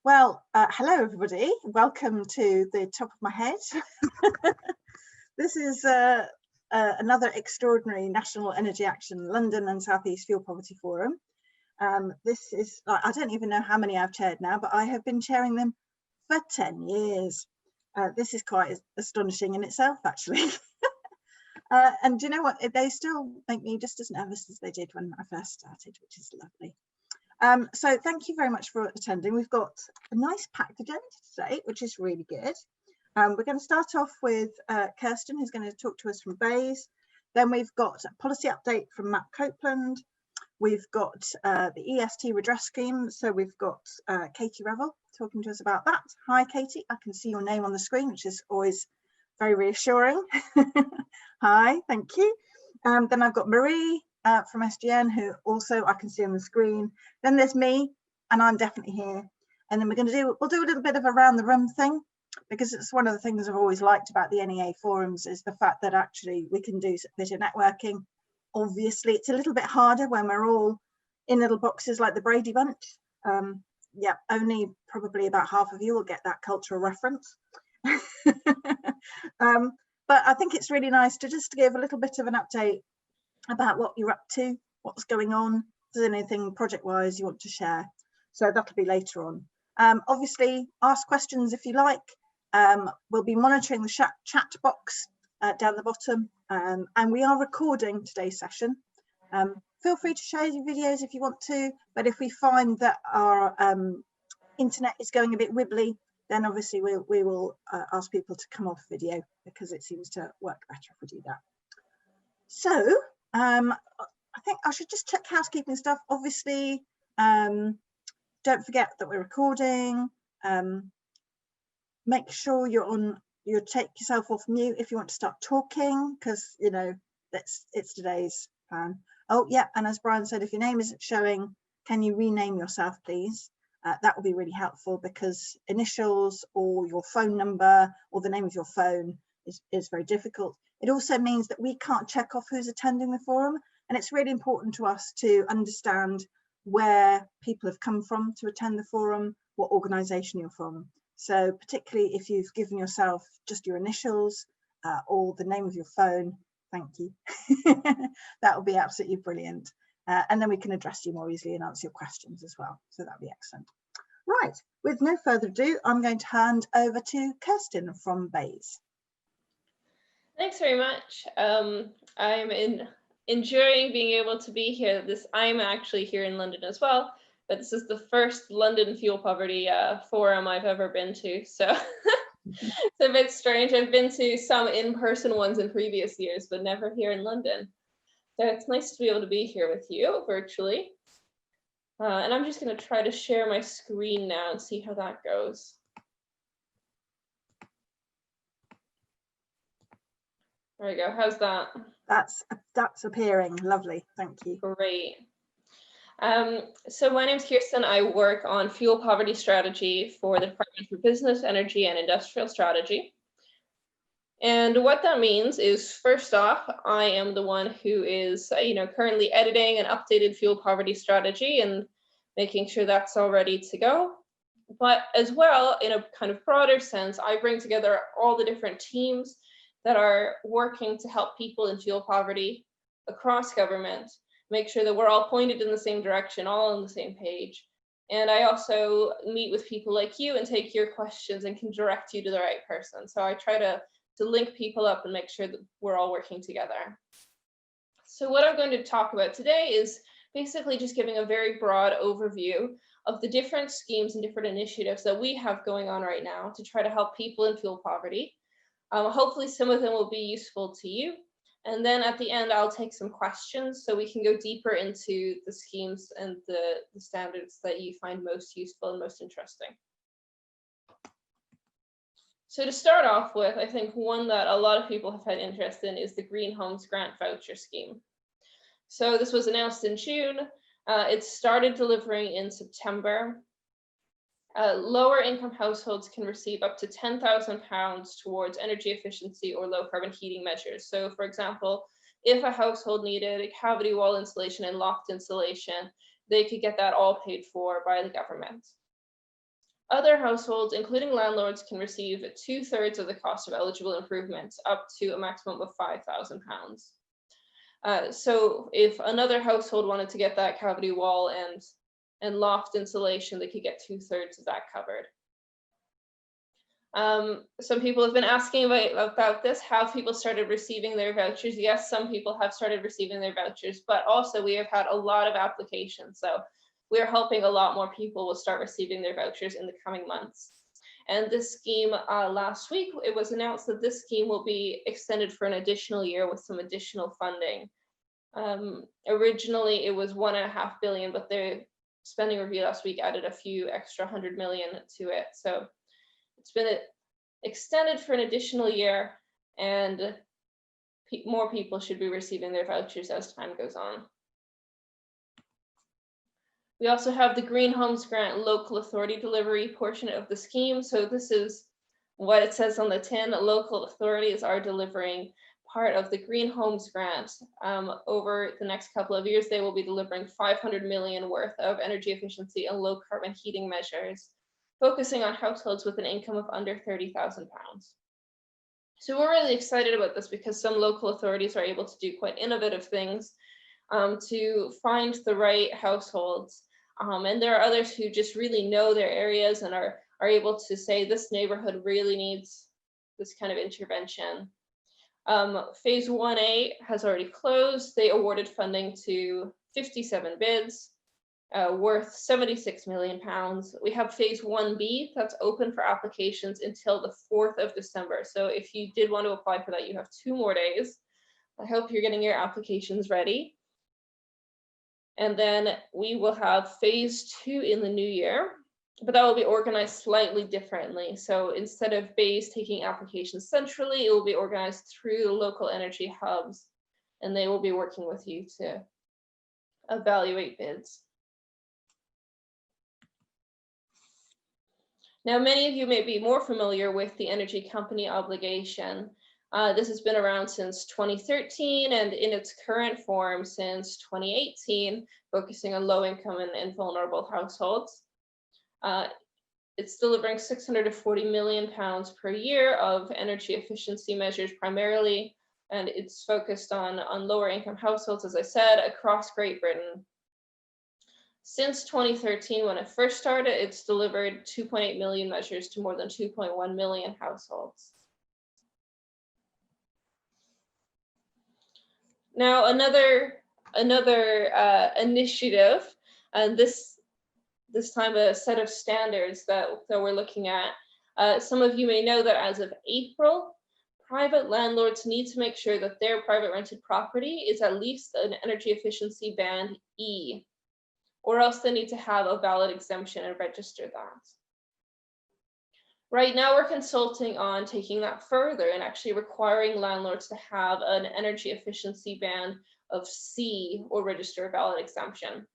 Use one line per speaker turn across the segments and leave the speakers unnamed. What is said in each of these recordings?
Hello everybody. Welcome to the top of my head. This is another extraordinary National Energy Action London and South East Fuel Poverty Forum. This is, I don't even know how many I've chaired now, but I have been chairing them for 10 years. This is quite astonishing in itself, actually. And do you know what? They still make me just as nervous as they did when I first started, which is lovely. So thank you very much for attending. We've got a nice packed agenda today, which is really good. We're going to start off with Kirsten, who's going to talk to us from Bays. Then we've got a policy update from Matt Copeland. We've got the EST redress scheme. So we've got Katie Revel talking to us about that. Hi, Katie. I can see your name on the screen, which is always very reassuring. Hi, thank you. Then I've got Marie from SGN, who also I can see on the screen. Then there's me, and I'm definitely here. And then we'll do a little bit of a round the room thing, because it's one of the things I've always liked about the NEA forums is the fact that actually we can do a bit of networking. Obviously, it's a little bit harder when we're all in little boxes like the Brady Bunch. Yeah, only probably about half of you will get that cultural reference. But I think it's really nice to just give a little bit of an update about what you're up to, what's going on, if there's anything project-wise you want to share. So that'll be later on. Obviously, ask questions if you like. We'll be monitoring the chat box down the bottom, and we are recording today's session. Feel free to share your videos if you want to, but if we find that our internet is going a bit wibbly, then obviously we will ask people to come off video, because it seems to work better if we do that. So I think I should just check housekeeping stuff. Obviously, don't forget that we're recording. Make sure you take yourself off mute if you want to start talking, because you know it's today's plan. Oh yeah, and as Brian said, if your name isn't showing, can you rename yourself, please? That will be really helpful, because initials or your phone number or the name of your phone is very difficult. It also means that we can't check off who's attending the forum, and it's really important to us to understand where people have come from to attend the forum, what organisation you're from. So particularly if you've given yourself just your initials or the name of your phone, thank you. That will be absolutely brilliant. And then we can address you more easily and answer your questions as well. So that'll be excellent. Right, with no further ado, I'm going to hand over to Kirsten from Bays.
Thanks very much. I'm enjoying being able to be here. I'm actually here in London as well, but this is the first London fuel poverty forum I've ever been to. So it's a bit strange. I've been to some in-person ones in previous years, but never here in London. So it's nice to be able to be here with you virtually. And I'm just going to try to share my screen now and see how that goes. There we go. How's that?
That's appearing. Lovely. Thank you.
Great. So my name is Kirsten. I work on fuel poverty strategy for the Department for Business, Energy and Industrial Strategy. And what that means is, first off, I am the one who is, currently editing an updated fuel poverty strategy and making sure that's all ready to go. But as well, in a kind of broader sense, I bring together all the different teams that are working to help people in fuel poverty across government, make sure that we're all pointed in the same direction, all on the same page. And I also meet with people like you and take your questions and can direct you to the right person. So I try to link people up and make sure that we're all working together. So what I'm going to talk about today is basically just giving a very broad overview of the different schemes and different initiatives that we have going on right now to try to help people in fuel poverty. Hopefully some of them will be useful to you. And then at the end, I'll take some questions so we can go deeper into the schemes and the standards that you find most useful and most interesting. So to start off with, I think one that a lot of people have had interest in is the Green Homes Grant Voucher Scheme. So this was announced in June. It started delivering in September. Lower income households can receive up to £10,000 towards energy efficiency or low carbon heating measures. So for example, if a household needed a cavity wall insulation and loft insulation, they could get that all paid for by the government. Other households, including landlords, can receive 2/3 of the cost of eligible improvements, up to a maximum of £5,000. So if another household wanted to get that cavity wall and loft insulation, they could get 2/3 of that covered. Some people have been asking about this. Have people started receiving their vouchers? Yes, some people have started receiving their vouchers, but also we have had a lot of applications. So we are hoping a lot more people will start receiving their vouchers in the coming months. And this scheme, last week, it was announced that this scheme will be extended for an additional year with some additional funding. Originally, it was £1.5 billion, but the spending review last week added a few extra 100 million to it. So it's been extended for an additional year, and more people should be receiving their vouchers as time goes on. We also have the Green Homes Grant local authority delivery portion of the scheme. So this is what it says on the tin. Local authorities are delivering part of the Green Homes Grant. Over the next couple of years, they will be delivering 500 million worth of energy efficiency and low carbon heating measures, focusing on households with an income of under £30,000. So we're really excited about this because some local authorities are able to do quite innovative things to find the right households. And there are others who just really know their areas and are able to say this neighborhood really needs this kind of intervention. Phase 1A has already closed. They awarded funding to 57 bids. Worth £76 million. We have phase 1B that's open for applications until the 4th of December. So if you did want to apply for that, you have 2 more days. I hope you're getting your applications ready. And then we will have phase 2 in the new year, but that will be organized slightly differently. So instead of BAYS taking applications centrally, it will be organized through the local energy hubs, and they will be working with you to evaluate bids. Now, many of you may be more familiar with the energy company obligation. This has been around since 2013 and in its current form since 2018, focusing on low income and vulnerable households. It's delivering £640 million per year of energy efficiency measures primarily, and it's focused on lower income households, as I said, across Great Britain. Since 2013, when it first started, it's delivered 2.8 million measures to more than 2.1 million households. Now, another initiative, and this time a set of standards that we're looking at. Some of you may know that as of April, private landlords need to make sure that their private rented property is at least an energy efficiency band E, or else they need to have a valid exemption and register that. Right now, we're consulting on taking that further and actually requiring landlords to have an energy efficiency band of C or register a valid exemption.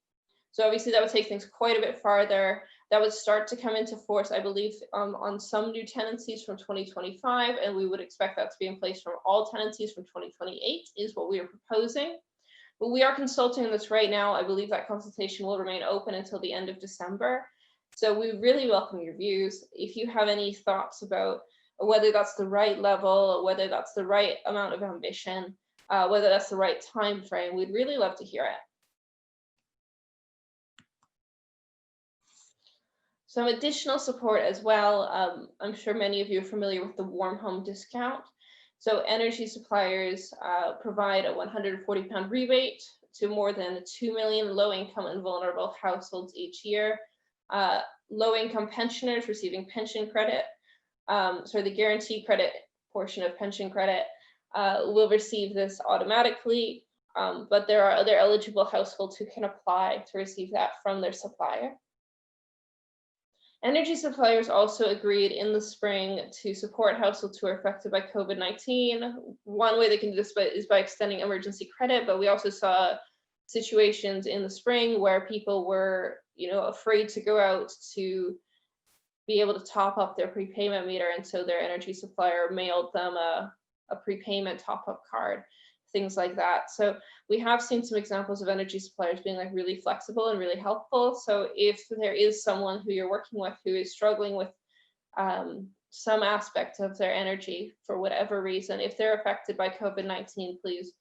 So obviously that would take things quite a bit farther. That would start to come into force, I believe, on some new tenancies from 2025, and we would expect that to be in place for all tenancies from 2028 is what we are proposing. But we are consulting on this right now. I believe that consultation will remain open until the end of December. So we really welcome your views. If you have any thoughts about whether that's the right level, whether that's the right amount of ambition, whether that's the right time frame, we'd really love to hear it. Some additional support as well. I'm sure many of you are familiar with the Warm Home Discount. So energy suppliers provide a £140 rebate to more than 2 million low-income and vulnerable households each year. Low-income pensioners receiving pension credit, the guaranteed credit portion of pension credit will receive this automatically, but there are other eligible households who can apply to receive that from their supplier. Energy suppliers also agreed in the spring to support households who are affected by COVID-19. One way they can do this is by extending emergency credit, but we also saw situations in the spring where people were, afraid to go out to be able to top up their prepayment meter, and so their energy supplier mailed them a prepayment top-up card. things like that. So we have seen some examples of energy suppliers being like really flexible and really helpful. So if there is someone who you're working with who is struggling with some aspect of their energy for whatever reason, if they're affected by COVID-19, please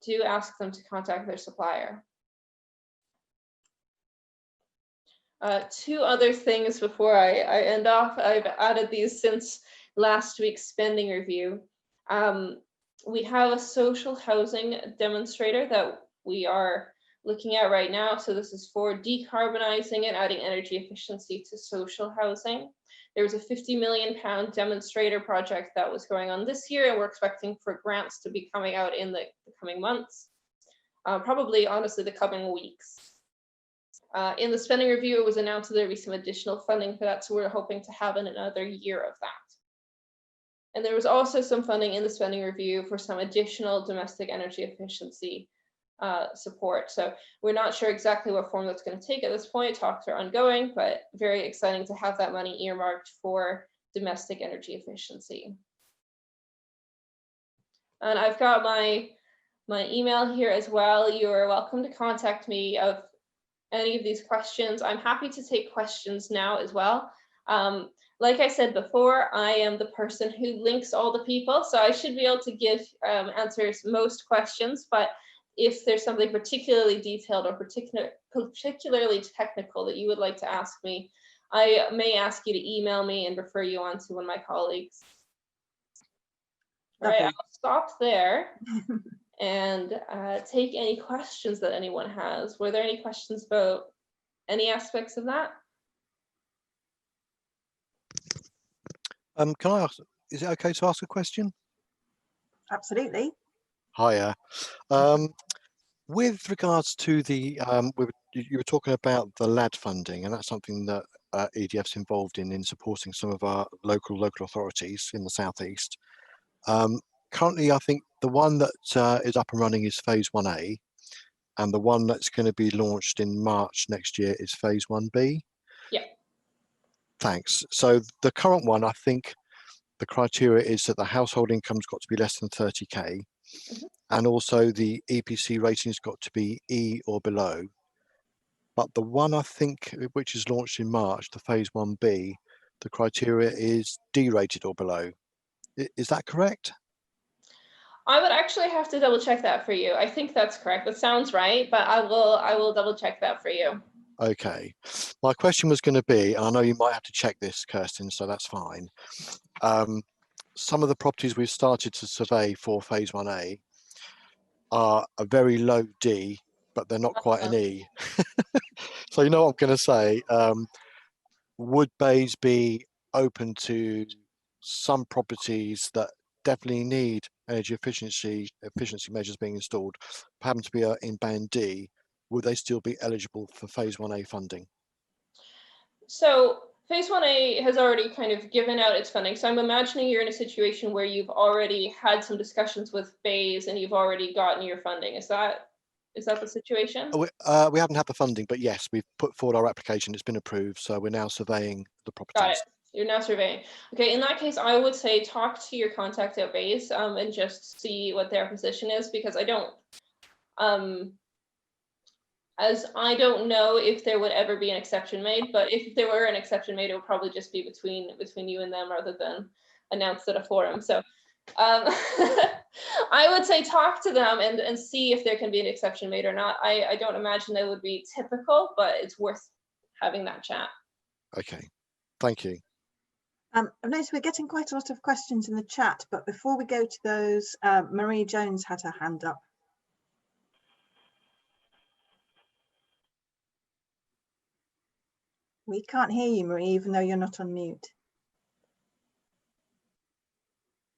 do ask them to contact their supplier. Two other things before I end off. I've added these since last week's spending review. We have a social housing demonstrator that we are looking at right now. So this is for decarbonizing and adding energy efficiency to social housing. There was a £50 million demonstrator project that was going on this year, and we're expecting for grants to be coming out in the coming months, probably honestly the coming weeks. In the spending review, it was announced that there will be some additional funding for that, so we're hoping to have another year of that. And there was also some funding in the spending review for some additional domestic energy efficiency support. So we're not sure exactly what form that's going to take at this point. Talks are ongoing, but very exciting to have that money earmarked for domestic energy efficiency. And I've got my email here as well. You are welcome to contact me of any of these questions. I'm happy to take questions now as well. Like I said before, I am the person who links all the people, so I should be able to give answers most questions, but if there's something particularly detailed or particularly technical that you would like to ask me, I may ask you to email me and refer you on to one of my colleagues. All right, I'll stop there and take any questions that anyone has. Were there any questions about any aspects of that?
Can I ask, is it okay to ask a question?
Absolutely.
Hiya. With regards to the, you were talking about the LAD funding, and that's something that EDF's involved in supporting some of our local authorities in the southeast. Currently, I think the one that is up and running is phase 1A, and the one that's going to be launched in March next year is phase 1B.
Yeah.
Thanks. So the current one, I think the criteria is that the household income's got to be less than 30k, and also the EPC rating's got to be E or below. But the one I think which is launched in March, the phase 1B, the criteria is D rated or below. Is that correct?
I would actually have to double check that for you. I think that's correct. That sounds right, but I will double check that for you.
Okay. My question was going to be, and I know you might have to check this, Kirsten, so that's fine. Some of the properties we've started to survey for phase 1A are a very low D, but they're not quite an E. So you know what I'm going to say. Would bays be open to some properties that definitely need energy efficiency measures being installed, happen to be in band D? Would they still be eligible for phase 1A funding?
So phase 1A has already kind of given out its funding. So I'm imagining you're in a situation where you've already had some discussions with bays and you've already gotten your funding. Is that the situation?
We haven't had the funding, but yes, we've put forward our application. It's been approved, so we're now surveying the properties.
Got it. You're now surveying. Okay, in that case, I would say talk to your contact at bays and just see what their position is, because I don't know if there would ever be an exception made, but if there were an exception made, it would probably just be between you and them rather than announced at a forum. So I would say talk to them and see if there can be an exception made or not. I don't imagine that would be typical, but it's worth having that chat.
Okay, thank you.
I've noticed we're getting quite a lot of questions in the chat, but before we go to those, Marie Jones had her hand up. We can't hear you, Marie, even though you're not on mute.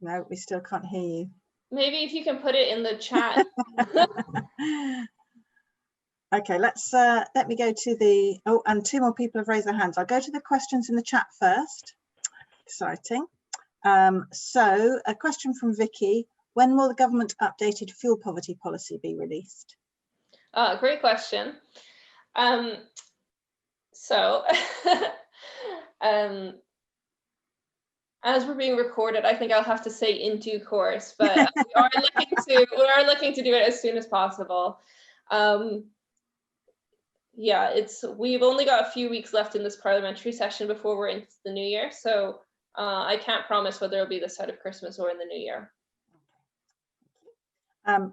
No, we still can't hear you.
Maybe if you can put it in the chat.
Okay, let me go to the, oh, and two more people have raised their hands. I'll go to the questions in the chat first. Exciting. So a question from Vicky: when will the government updated fuel poverty policy be released?
Great question. So As we're being recorded, I think I'll have to say in due course, but we are looking to do it as soon as possible. Yeah, we've only got a few weeks left in this parliamentary session before we're into the new year, so I can't promise whether it'll be this side of Christmas or in the new year.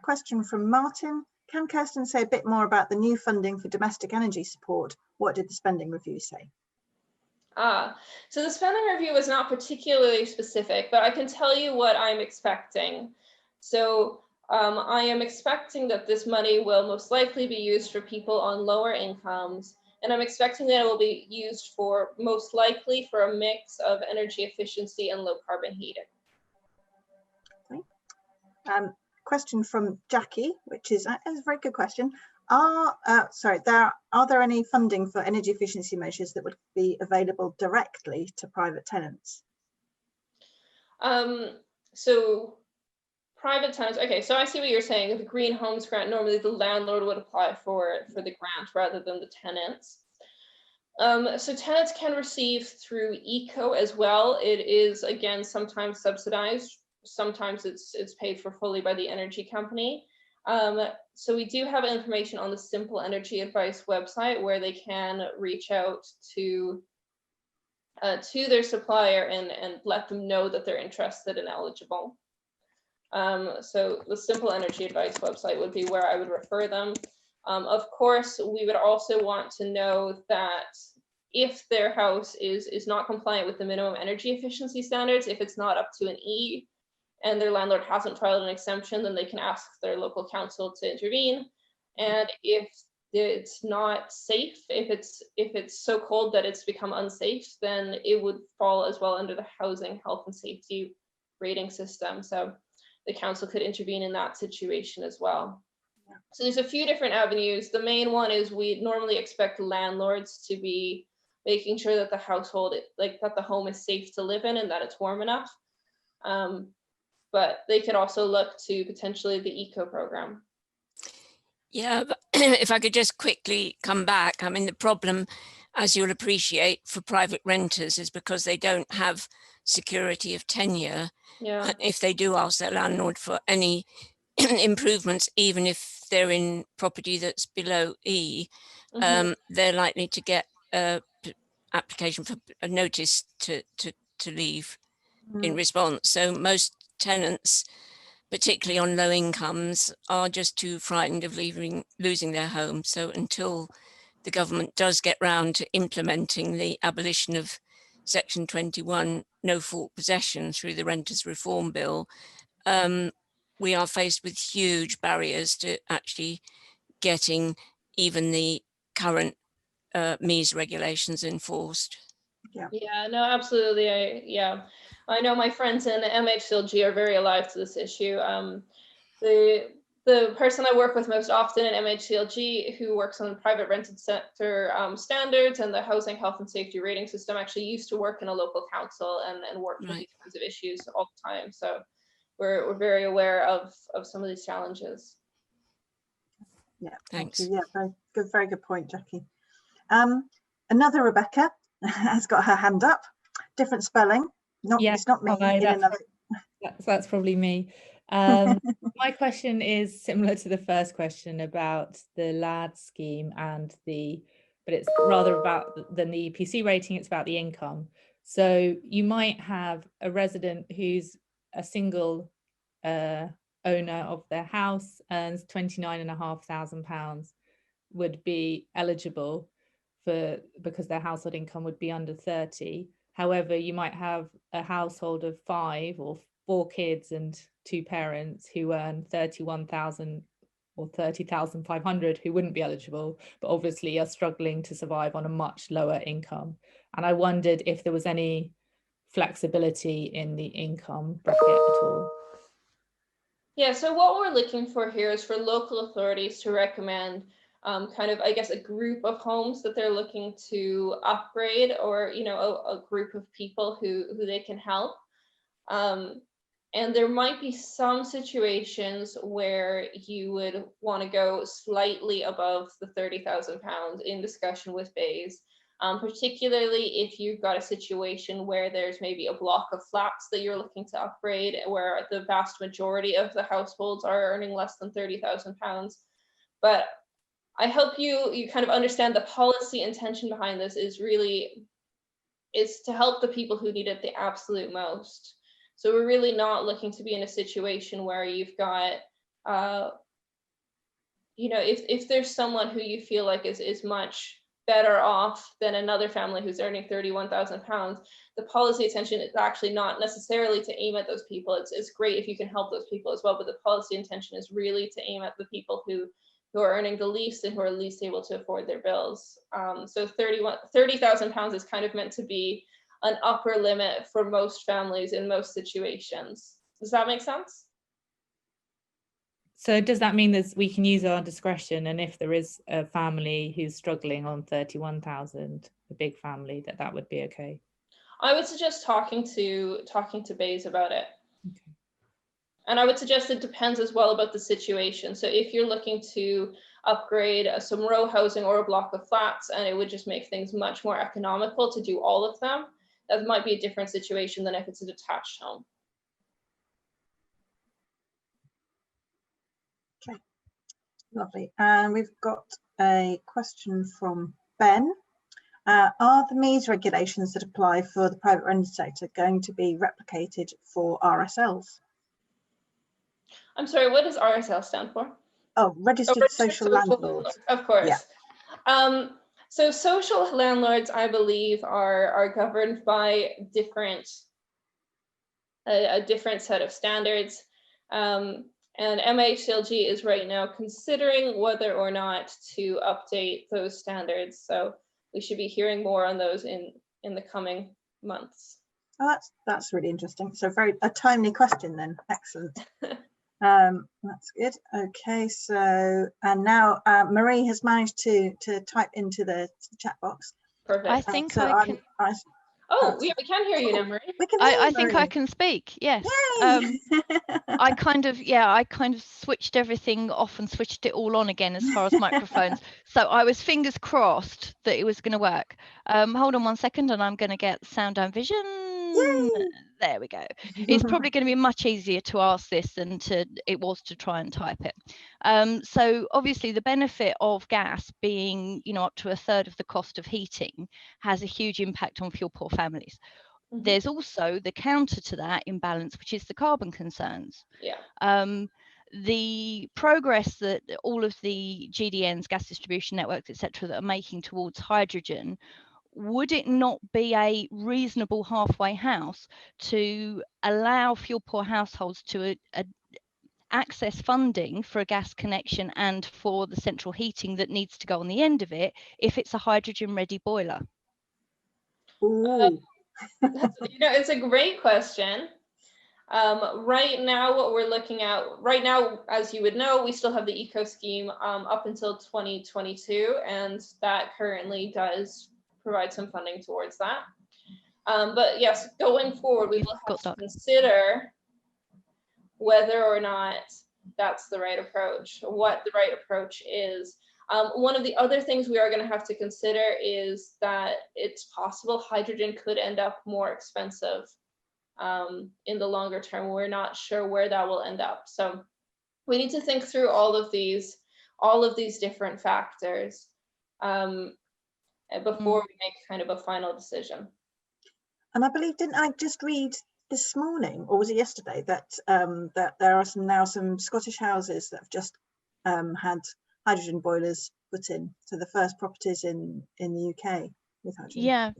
Question from Martin. Can Kirsten say a bit more about the new funding for domestic energy support? What did the spending review say?
So the spending review was not particularly specific, but I can tell you what I'm expecting. So I am expecting that this money will most likely be used for people on lower incomes, and I'm expecting that it will be used for most likely for a mix of energy efficiency and low carbon heating.
Okay. Question from Jackie, which is a very good question. Are there any funding for energy efficiency measures that would be available directly to private tenants?
So private tenants, okay, so I see what you're saying. The Green Homes Grant, normally the landlord would apply for the grant rather than the tenants. So tenants can receive through ECO as well. It is, again, sometimes subsidized. Sometimes it's paid for fully by the energy company. So we do have information on the Simple Energy Advice website where they can reach out to their supplier and let them know that they're interested and eligible. So the Simple Energy Advice website would be where I would refer them. Of course, we would also want to know that if their house is not compliant with the minimum energy efficiency standards, if it's not up to an E, and their landlord hasn't filed an exemption, then they can ask their local council to intervene. And if it's not safe, if it's so cold that it's become unsafe, then it would fall as well under the housing health and safety rating system. So the council could intervene in that situation as well. Yeah. So there's a few different avenues. The main one is we normally expect landlords to be making sure that the household, like that the home is safe to live in and that it's warm enough. But they could also look to potentially the ECO program.
Yeah, but if I could just quickly come back, I mean, the problem, as you'll appreciate, for private renters is because they don't have security of tenure.
Yeah.
If they do ask their landlord for any improvements, even if they're in property that's below E, they're likely to get a application for a notice to leave in response. So most tenants, particularly on low incomes, are just too frightened of losing their home. So until the government does get round to implementing the abolition of Section 21 no fault possession through the Renters Reform Bill, we are faced with huge barriers to actually getting even the current MEES regulations enforced.
Yeah, no, absolutely. I know my friends in MHCLG are very alive to this issue. The person I work with most often in MHCLG, who works on the private rented sector standards and the housing health and safety rating system, actually used to work in a local council and work with these kinds of issues all the time. So we're very aware of some of these challenges.
Yeah,
thanks.
Thank you. Yeah, very good point, Jackie. Another Rebecca has got her hand up. Different spelling. It's not me.
That's probably me. My question is similar to the first question about the LAD scheme but it's rather about than the EPC rating, it's about the income. So you might have a resident who's a single owner of their house, earns £29,500, would be eligible because their household income would be under 30. However, you might have a household of 5 or 4 kids and 2 parents who earn 31,000 or 30,500 who wouldn't be eligible, but obviously are struggling to survive on a much lower income. And I wondered if there was any flexibility in the income bracket at all.
Yeah, so what we're looking for here is for local authorities to recommend kind of, I guess, a group of homes that they're looking to upgrade, or, you know, a group of people who they can help. And there might be some situations where you would want to go slightly above the £30,000 in discussion with BEIS. particularly if you've got a situation where there's maybe a block of flats that you're looking to upgrade, where the vast majority of the households are earning less than £30,000. But I hope you kind of understand the policy intention behind this is to help the people who need it the absolute most. So we're really not looking to be in a situation where you've got, if there's someone who you feel like is much better off than another family who's earning £31,000, the policy intention is actually not necessarily to aim at those people. It's great if you can help those people as well, but the policy intention is really to aim at the people who are earning the least and who are least able to afford their bills. So £30,000 is kind of meant to be an upper limit for most families in most situations. Does that make sense?
So does that mean that we can use our discretion, and if there is a family who's struggling on 31,000, a big family, that would be okay?
I would suggest talking to BEIS about it.
Okay.
And I would suggest it depends as well about the situation. So if you're looking to upgrade some row housing or a block of flats, and it would just make things much more economical to do all of them, that might be a different situation than if it's a detached home.
Okay, lovely. And we've got a question from Ben. Are the MEES regulations that apply for the private rented sector going to be replicated for RSLs?
I'm sorry, what does RSL stand for?
Oh, registered social landlords.
Of course.
Yeah.
So social landlords, I believe, are governed by a different set of standards. And MHLG is right now considering whether or not to update those standards. So we should be hearing more on those in the coming months.
Oh, that's really interesting. So a timely question then. Excellent. That's good. Okay, so and now Marie has managed to type into the chat box.
Perfect.
I think
so
I can.
We can hear you now, Marie.
We can hear
I
you,
think
Marie.
I can speak. Yes.
Yay!
I kind of switched everything off and switched it all on again as far as microphones. So I was fingers crossed that it was going to work. Hold on one second, and I'm going to get sound and vision.
Yay!
There we go. It's probably going to be much easier to ask this than it was to try and type it. So obviously the benefit of gas being, up to a third of the cost of heating has a huge impact on fuel poor families. Mm-hmm. There's also the counter to that imbalance, which is the carbon concerns.
Yeah.
The progress that all of the GDNs, gas distribution networks, etc., that are making towards hydrogen, would it not be a reasonable halfway house to allow fuel poor households to access funding for a gas connection and for the central heating that needs to go on the end of it if it's a hydrogen ready boiler?
It's a great question. Right now, what we're looking at as you would know, we still have the eco scheme up until 2022, and that currently does provide some funding towards that. But yes, going forward, we will have to consider whether or not that's the right approach, what the right approach is. One of the other things we are going to have to consider is that it's possible hydrogen could end up more expensive in the longer term. We're not sure where that will end up. So we need to think through all of these different factors before we make kind of a final decision.
And I believe, didn't I just read this morning, or was it yesterday, that that there are some Scottish houses that have just had hydrogen boilers put in, so the first properties in the UK with hydrogen.
Yeah,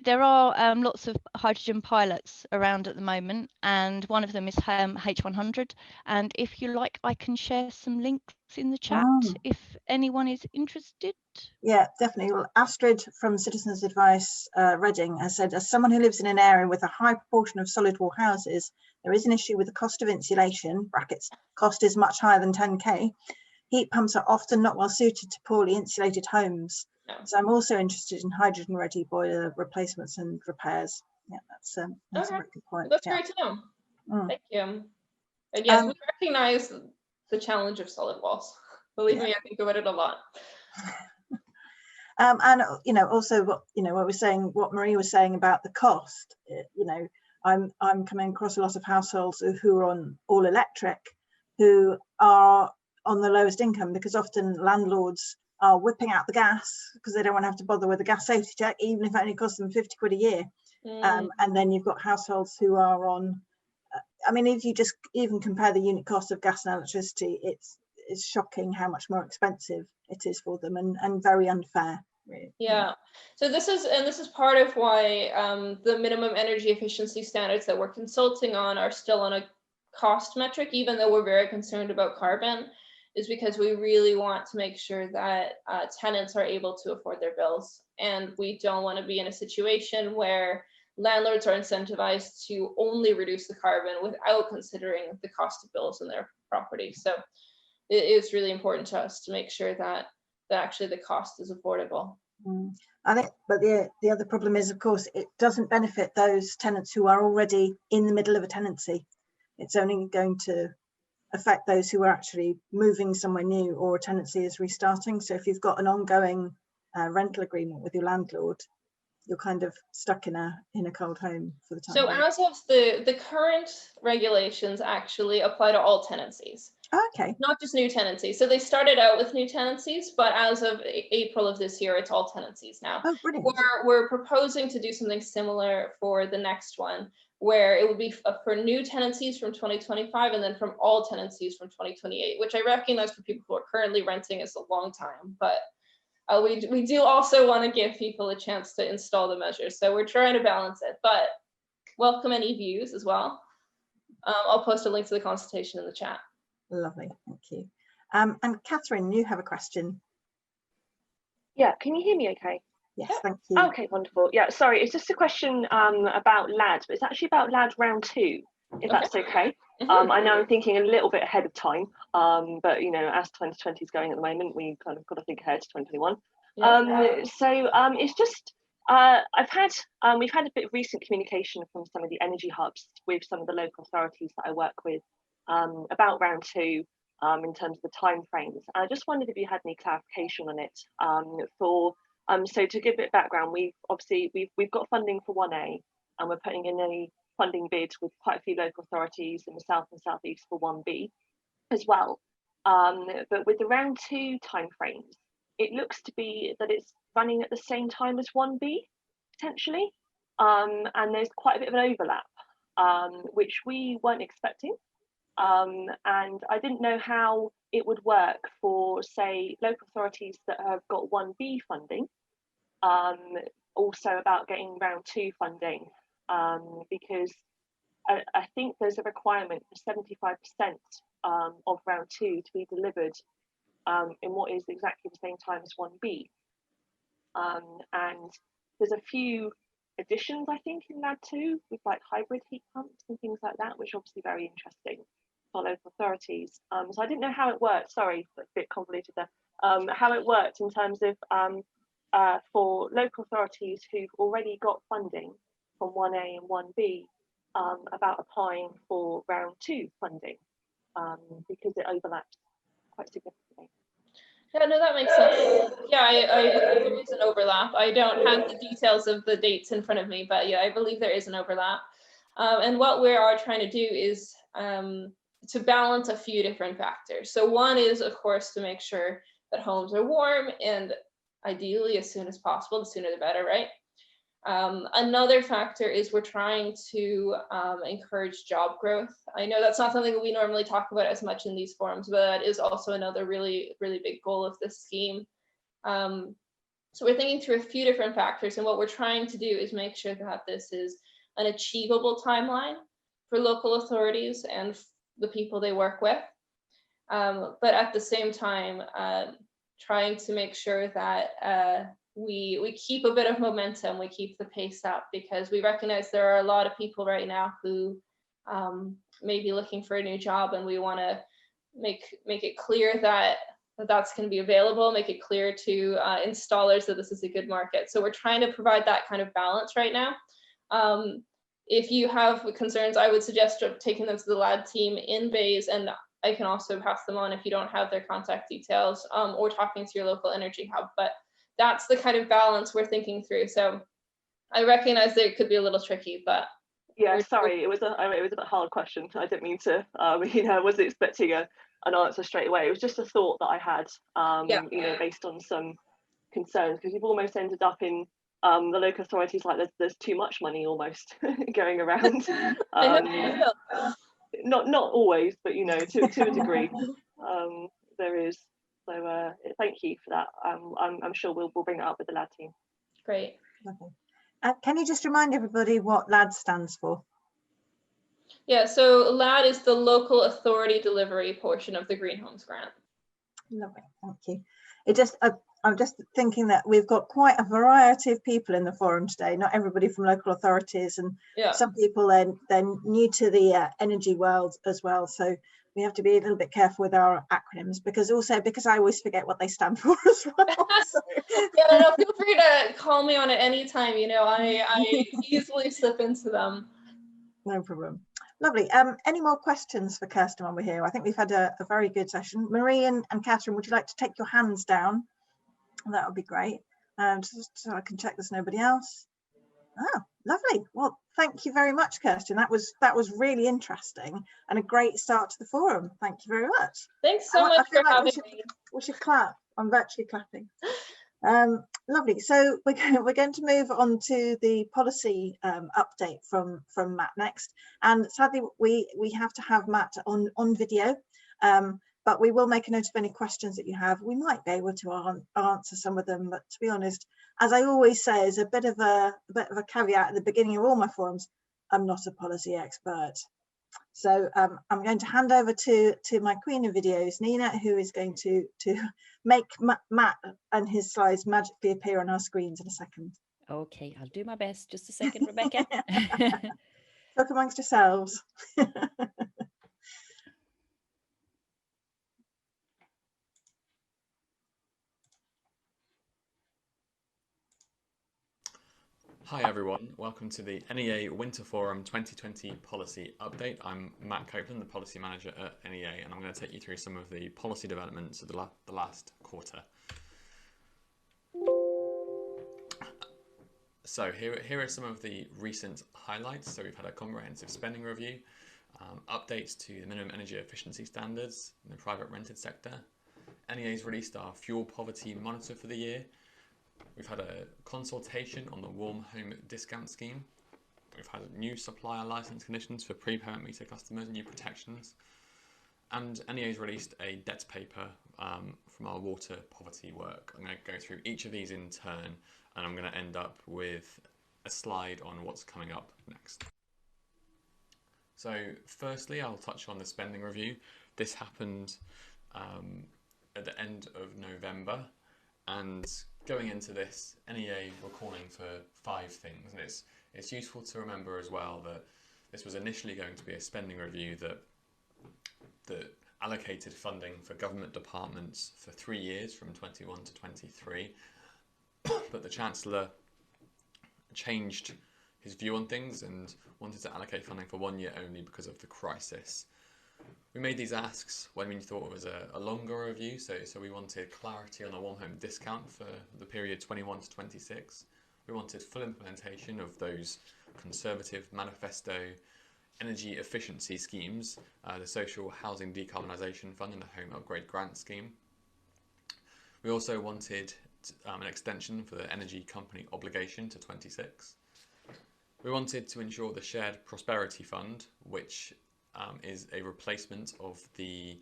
there are lots of hydrogen pilots around at the moment, and one of them is H100, and if you like, I can share some links in the chat if anyone is interested.
Yeah, definitely. Well, Astrid from Citizens Advice Reading has said, as someone who lives in an area with a high proportion of solid wall houses, there is an issue with the cost of insulation, brackets, cost is much higher than 10k. Heat pumps are often not well suited to poorly insulated homes. No. So I'm also interested in hydrogen ready boiler replacements and repairs. Yeah, that's a very good point.
That's great to know. Thank you. And yes, we recognize the challenge of solid walls. Believe me, I think about it a lot.
And also what what Marie was saying about the cost. I'm coming across a lot of households who are on all electric, who are on the lowest income, because often landlords are whipping out the gas because they don't want to have to bother with a gas safety check, even if it only costs them 50 quid a year. And then you've got households who are on, I mean, if you just even compare the unit cost of gas and electricity, it's shocking how much more expensive it is for them, and very unfair. Really.
Yeah. So this is part of why the minimum energy efficiency standards that we're consulting on are still on a cost metric, even though we're very concerned about carbon, is because we really want to make sure that tenants are able to afford their bills. And we don't want to be in a situation where landlords are incentivized to only reduce the carbon without considering the cost of bills in their property. So it is really important to us to make sure that actually the cost is affordable.
I think, but the other problem is, of course, it doesn't benefit those tenants who are already in the middle of a tenancy. It's only going to affect those who are actually moving somewhere new or a tenancy is restarting. So if you've got an ongoing rental agreement with your landlord, you're kind of stuck in a cold home for the time.
So as of the current regulations actually apply to all tenancies.
Okay.
Not just new tenancies. So they started out with new tenancies, but as of April of this year, it's all tenancies now.
Oh, brilliant.
We're proposing to do something similar for the next one, where it would be for new tenancies from 2025 and then from all tenancies from 2028, which I recognize for people who are currently renting is a long time, but we do also want to give people a chance to install the measures. So we're trying to balance it, but welcome any views as well. I'll post a link to the consultation in the chat.
Lovely, thank you. And Catherine, you have a question.
Yeah, can you hear me okay?
Yes, thank you.
Okay, wonderful. Yeah, sorry, it's just a question about LAD, but it's actually about LAD round 2, if that's okay. I know I'm thinking a little bit ahead of time, but as 2020 is going at the moment, we kind of got to think ahead to 2021. It's just we've had a bit of recent communication from some of the energy hubs with some of the local authorities that I work with about round 2 in terms of the time frames. I just wondered if you had any clarification on it. So to give a bit of background, we've got funding for 1A, and we're putting in a funding bid with quite a few local authorities in the south and southeast for 1B as well. But with the round 2 timeframes, it looks to be that it's running at the same time as 1B potentially, and there's quite a bit of an overlap, which we weren't expecting. And I didn't know how it would work for, say, local authorities that have got 1B funding, also about getting round 2 funding, because I think there's a requirement for 75% of round 2 to be delivered in what is exactly the same time as 1B. And there's a few additions, I think, in LAD 2 with like hybrid heat pumps and things like that, which are obviously very interesting for local authorities. So I didn't know how it worked. Sorry, a bit convoluted there. How it worked in terms of for local authorities who've already got funding from 1A and 1B about applying for round 2 funding, because it overlaps quite significantly.
Yeah, no, that makes sense. Yeah, there is an overlap. I don't have the details of the dates in front of me, but yeah, I believe there is an overlap. And what we are trying to do is to balance a few different factors. So one is, of course, to make sure that homes are warm, and ideally as soon as possible, the sooner the better, right? Another factor is we're trying to encourage job growth. I know that's not something that we normally talk about as much in these forums, but that is also another really, really big goal of this scheme. So we're thinking through a few different factors, and what we're trying to do is make sure that this is an achievable timeline for local authorities and the people they work with. But at the same time, trying to make sure that we keep a bit of momentum, we keep the pace up, because we recognize there are a lot of people right now who may be looking for a new job, and we want to make it clear that that's going to be available, make it clear to installers that this is a good market. So we're trying to provide that kind of balance right now. If you have concerns, I would suggest taking them to the LAD team in Bays, and I can also pass them on if you don't have their contact details, or talking to your local energy hub. But that's the kind of balance we're thinking through. So I recognize that it could be a little tricky, but
yeah, sorry, it was a bit hard question. I didn't mean to, you know, I wasn't expecting an answer straight away. It was just a thought that I had, you know, based on some concerns, because you've almost ended up in the local authorities like there's too much money almost going around. Not always, but you know, to a degree, there is. So thank you for that. I'm sure we'll bring it up with the LAD team.
Great.
Lovely. Can you just remind everybody what LAD stands for?
Yeah, so LAD is the local authority delivery portion of the Green Homes Grant.
Lovely, thank you. It just, I'm just thinking that we've got quite a variety of people in the forum today, not everybody from local authorities, and some people they're new to the energy world as well. So we have to be a little bit careful with our acronyms, because I always forget what they stand for as well. So.
Yeah, no, feel free to call me on it anytime. You know, I easily slip into them.
No problem. Lovely. Any more questions for Kirsten while we're here? I think we've had a very good session. Marie and Catherine, would you like to take your hands down? That would be great. Just so I can check there's nobody else. Oh, lovely. Well, thank you very much, Kirsten. That was really interesting and a great start to the forum. Thank you very much.
Thanks so much for having me.
We should clap. I'm virtually clapping. Lovely. So we're going to move on to the policy update from Matt next. And sadly, we have to have Matt on video, but we will make a note of any questions that you have. We might be able to answer some of them, but to be honest, as I always say, as a bit of a caveat at the beginning of all my forums, I'm not a policy expert. So I'm going to hand over to my queen of videos, Nina, who is going to make Matt and his slides magically appear on our screens in a second.
Okay, I'll do my best. Just a second, Rebecca.
Talk amongst yourselves.
Hi everyone, welcome to the NEA Winter Forum 2020 Policy Update. I'm Matt Copeland, the Policy Manager at NEA, and I'm going to take you through some of the policy developments of the last quarter. So here are some of the recent highlights. So we've had a comprehensive spending review, updates to the minimum energy efficiency standards in the private rented sector. NEA's released our fuel poverty monitor for the year. We've had a consultation on the warm home discount scheme. We've had new supplier license conditions for pre-payment meter customers, new protections. And NEA's released a debt paper from our water poverty work. I'm going to go through each of these in turn, and I'm going to end up with a slide on what's coming up next. So firstly, I'll touch on the spending review. This happened at the end of November, and going into this, NEA were calling for 5 things, and it's useful to remember as well that this was initially going to be a spending review that allocated funding for government departments for 3 years from 21 to 23, but the Chancellor changed his view on things and wanted to allocate funding for 1 year only because of the crisis. We made these asks when we thought it was a longer review, so we wanted clarity on a warm home discount for the period 21 to 26. We wanted full implementation of those Conservative manifesto energy efficiency schemes, the Social Housing Decarbonisation Fund and the Home Upgrade Grant Scheme. We also wanted an extension for the energy company obligation to 26. We wanted to ensure the Shared Prosperity Fund, which is a replacement of the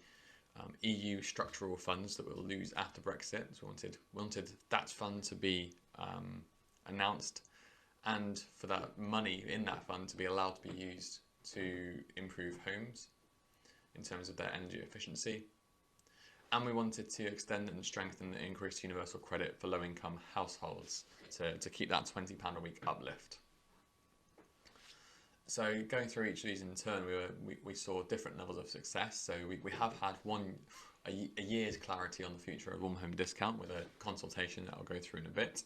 EU structural funds that we'll lose after Brexit. So we wanted that fund to be announced, and for that money in that fund to be allowed to be used to improve homes in terms of their energy efficiency. And we wanted to extend and strengthen the increased universal credit for low-income households to keep that £20 a week uplift. So going through each of these in turn, we saw different levels of success. So we have had a year's clarity on the future of warm home discount with a consultation that I'll go through in a bit.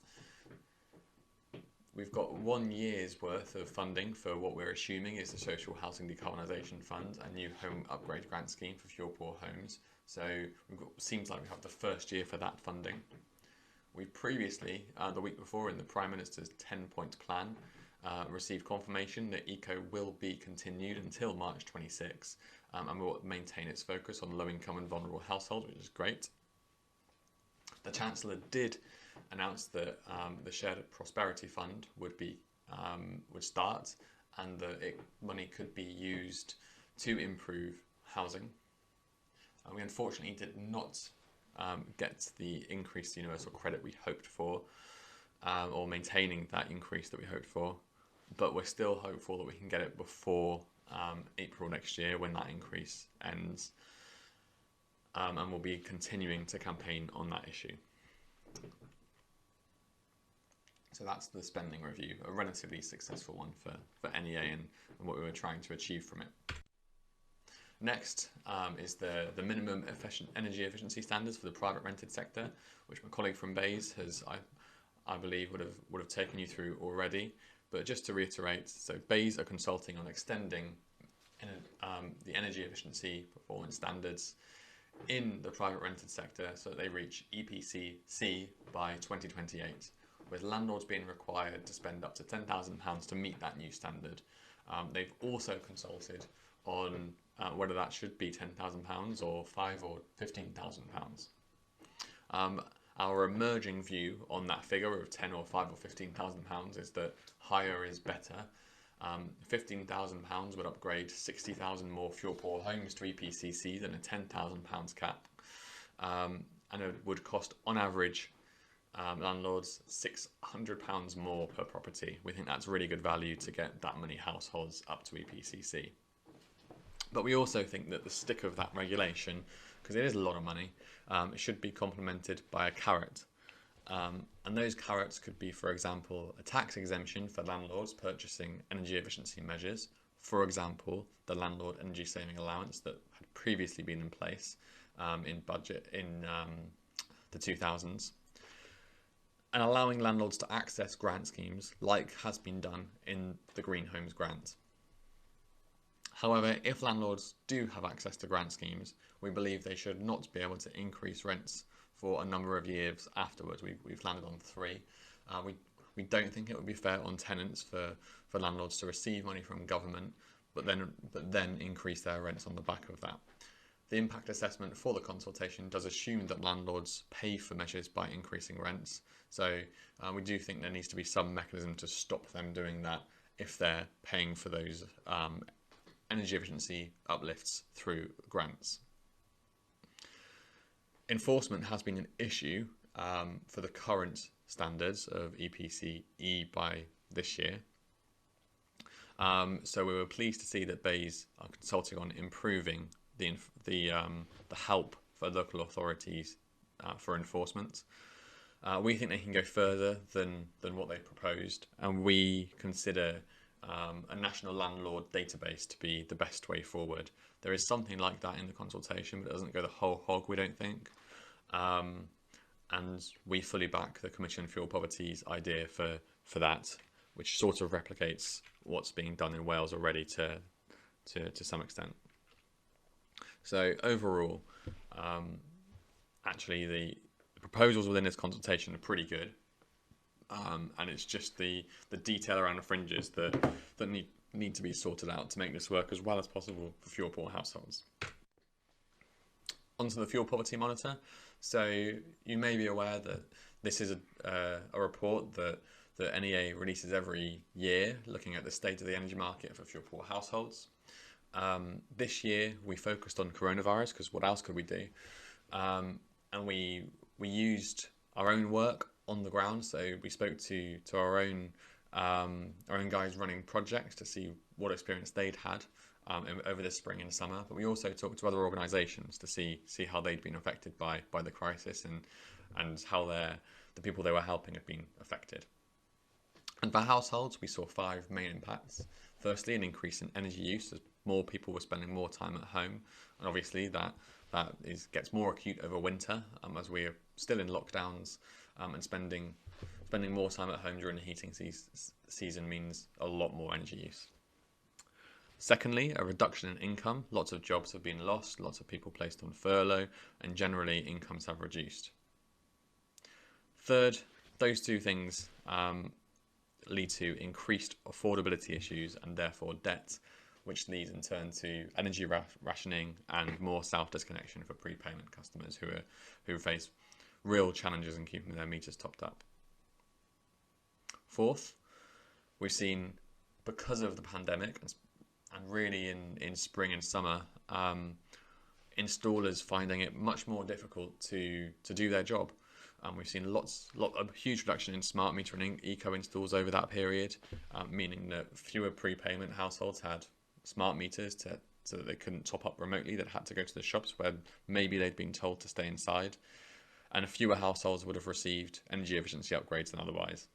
We've got 1 year's worth of funding for what we're assuming is the Social Housing Decarbonisation Fund, a new home upgrade grant scheme for fuel poor homes. So seems like we have the first year for that funding. We previously, the week before, in the Prime Minister's 10-point plan, received confirmation that ECO will be continued until March 26, and will maintain its focus on low-income and vulnerable households, which is great. The Chancellor did announce that the Shared Prosperity Fund would start, and that money could be used to improve housing. We unfortunately did not get the increased universal credit we hoped for, or maintaining that increase that we hoped for, but we're still hopeful that we can get it before April next year, when that increase ends, and we'll be continuing to campaign on that issue. So that's the spending review, a relatively successful one for NEA and what we were trying to achieve from it. Next is the minimum energy efficiency standards for the private rented sector, which my colleague from BEIS has, I believe, would have taken you through already. But just to reiterate, so BEIS are consulting on extending the energy efficiency performance standards in the private rented sector so that they reach EPC-C by 2028, with landlords being required to spend up to £10,000 to meet that new standard. They've also consulted on whether that should be £10,000 or £5,000 or £15,000. Our emerging view on that figure of £10,000 or £5,000 or £15,000 is that higher is better. £15,000 would upgrade 60,000 more fuel poor homes to EPC-C than a £10,000 cap, and it would cost on average landlords £600 more per property. We think that's really good value to get that many households up to EPC-C. But we also think that the stick of that regulation, because it is a lot of money, should be complemented by a carrot. And those carrots could be, for example, a tax exemption for landlords purchasing energy efficiency measures, for example, the landlord energy saving allowance that had previously been in place in the 2000s, and allowing landlords to access grant schemes like has been done in the Green Homes Grant. However, if landlords do have access to grant schemes, we believe they should not be able to increase rents for a number of years afterwards. We've landed on 3. We don't think it would be fair on tenants for landlords to receive money from government, but then increase their rents on the back of that. The impact assessment for the consultation does assume that landlords pay for measures by increasing rents. So we do think there needs to be some mechanism to stop them doing that if they're paying for those energy efficiency uplifts through grants. Enforcement has been an issue for the current standards of EPC-E by this year. So we were pleased to see that BEIS are consulting on improving the help for local authorities for enforcement. We think they can go further than what they proposed, and we consider a national landlord database to be the best way forward. There is something like that in the consultation, but it doesn't go the whole hog, we don't think. And we fully back the Commission on Fuel Poverty's idea for that, which sort of replicates what's being done in Wales already to some extent. So overall, actually the proposals within this consultation are pretty good. And it's just the detail around the fringes that need to be sorted out to make this work as well as possible for fuel poor households. Onto the Fuel Poverty Monitor. So you may be aware that this is a report that NEA releases every year, looking at the state of the energy market for fuel poor households. This year we focused on coronavirus because what else could we do? And we used our own work on the ground. So we spoke to our own guys running projects to see what experience they'd had over the spring and summer. But we also talked to other organisations to see how they'd been affected by the crisis and how the people they were helping had been affected. And for households, we saw 5 main impacts. Firstly, an increase in energy use as more people were spending more time at home, and obviously that gets more acute over winter as we are still in lockdowns. And spending more time at home during the heating season means a lot more energy use. Secondly, a reduction in income. Lots of jobs have been lost, lots of people placed on furlough, and generally incomes have reduced. Third, those two things lead to increased affordability issues and therefore debt, which leads in turn to energy rationing and more self-disconnection for prepayment customers who face real challenges in keeping their meters topped up. Fourth, we've seen, because of the pandemic and really in spring and summer, installers finding it much more difficult to do their job. We've seen a huge reduction in smart meter and eco installs over that period, meaning that fewer prepayment households had smart meters so that they couldn't top up remotely, that had to go to the shops where maybe they'd been told to stay inside, and fewer households would have received energy efficiency upgrades than otherwise.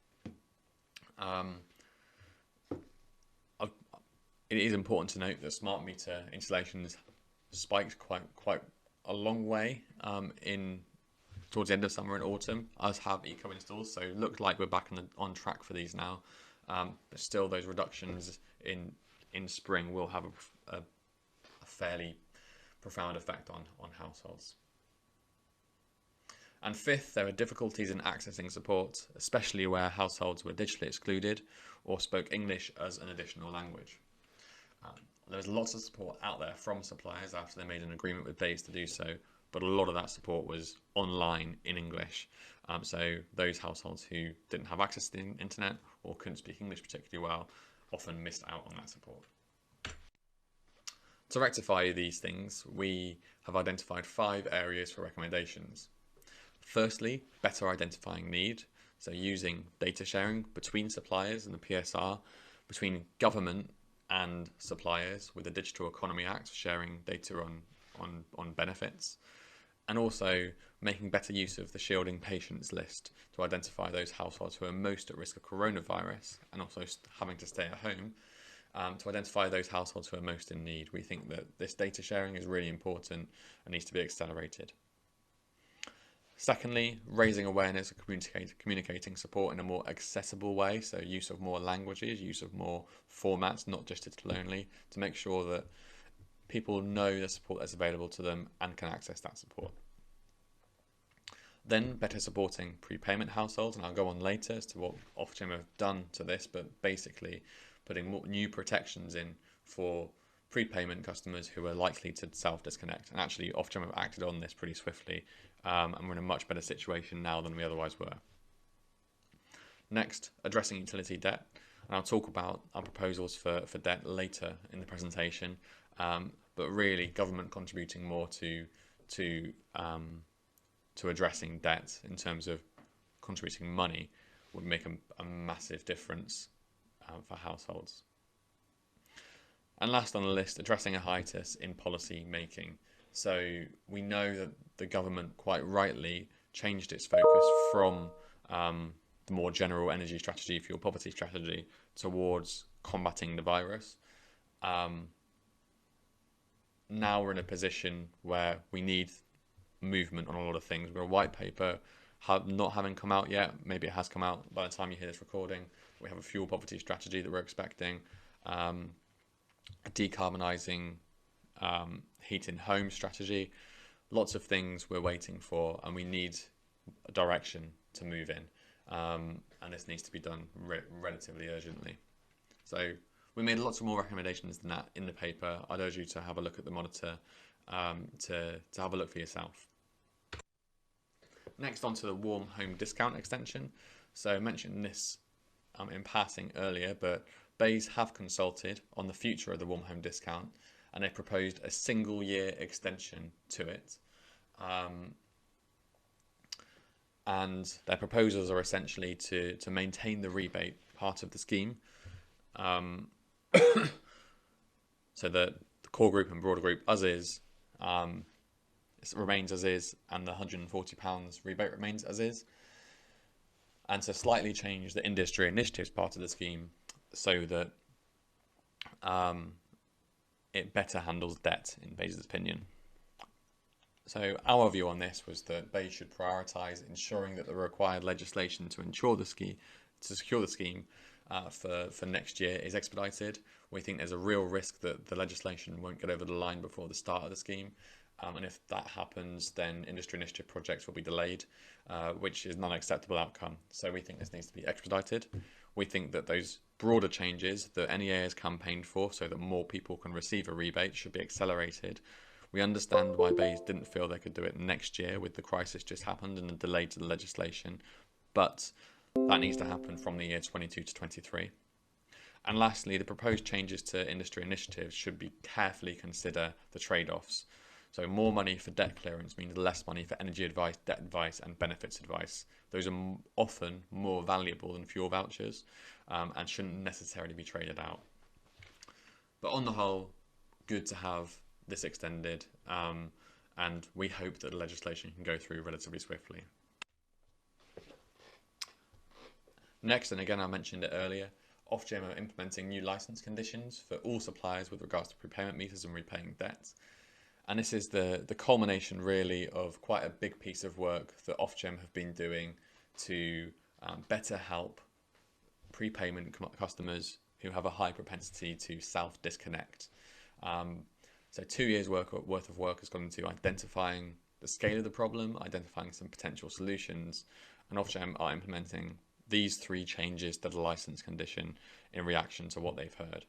It is important to note that smart meter installations spiked quite a long way towards the end of summer and autumn, as have eco installs. So it looked like we're back on track for these now, but still those reductions in spring will have a fairly profound effect on households. And fifth, there are difficulties in accessing support, especially where households were digitally excluded or spoke English as an additional language. There's lots of support out there from suppliers after they made an agreement with BEIS to do so, but a lot of that support was online in English. So those households who didn't have access to the internet or couldn't speak English particularly well often missed out on that support. To rectify these things, we have identified 5 areas for recommendations. Firstly, better identifying need, so using data sharing between suppliers and the PSR, between government and suppliers with the Digital Economy Act, sharing data on benefits, and also making better use of the shielding patients list to identify those households who are most at risk of coronavirus and also having to stay at home, to identify those households who are most in need. We think that this data sharing is really important and needs to be accelerated. Secondly, raising awareness of communicating support in a more accessible way, so use of more languages, use of more formats, not just digital only, to make sure that people know the support that's available to them and can access that support. Then better supporting prepayment households, and I'll go on later as to what Ofgem have done to this, but basically putting more new protections in for prepayment customers who are likely to self-disconnect. And actually Ofgem have acted on this pretty swiftly, and we're in a much better situation now than we otherwise were. Next, addressing utility debt. And I'll talk about our proposals for debt later in the presentation, but really government contributing more to addressing debt in terms of contributing money would make a massive difference for households. And last on the list, addressing a hiatus in policy making. So we know that the government quite rightly changed its focus from the more general energy strategy, fuel poverty strategy, towards combating the virus. Now we're in a position where we need movement on a lot of things. We're a white paper not having come out yet. Maybe it has come out by the time you hear this recording. We have a fuel poverty strategy that we're expecting, a decarbonising heat in home strategy. Lots of things we're waiting for, and we need a direction to move in, and this needs to be done relatively urgently. So we made lots of more recommendations than that in the paper. I'd urge you to have a look at the monitor, to have a look for yourself. Next, on to the warm home discount extension. So I mentioned this in passing earlier, but BEIS have consulted on the future of the warm home discount, and they proposed a single year extension to it. And their proposals are essentially to maintain the rebate part of the scheme, so that the core group and broader group as is, remains as is, and the £140 rebate remains as is, and to slightly change the industry initiatives part of the scheme so that it better handles debt, in BEIS's opinion. So our view on this was that BEIS should prioritise ensuring that the required legislation to secure the scheme for next year is expedited. We think there's a real risk that the legislation won't get over the line before the start of the scheme, And if that happens, then industry initiative projects will be delayed, which is not an acceptable outcome. So we think this needs to be expedited. We think that those broader changes that NEA has campaigned for, so that more people can receive a rebate, should be accelerated. We understand why BEIS didn't feel they could do it next year with the crisis just happened and a delay to the legislation, but that needs to happen from the year 22 to 23. And lastly, the proposed changes to industry initiatives should be carefully consider the trade-offs. So more money for debt clearance means less money for energy advice, debt advice and benefits advice. Those are often more valuable than fuel vouchers and shouldn't necessarily be traded out. But on the whole, good to have this extended and we hope that the legislation can go through relatively swiftly. Next, and again I mentioned it earlier, Ofgem are implementing new licence conditions for all suppliers with regards to prepayment meters and repaying debts. And this is the culmination really of quite a big piece of work that Ofgem have been doing to better help prepayment customers who have a high propensity to self-disconnect. So 2 years worth of work has gone into identifying the scale of the problem, identifying some potential solutions, and Ofgem are implementing these 3 changes to the licence condition in reaction to what they've heard.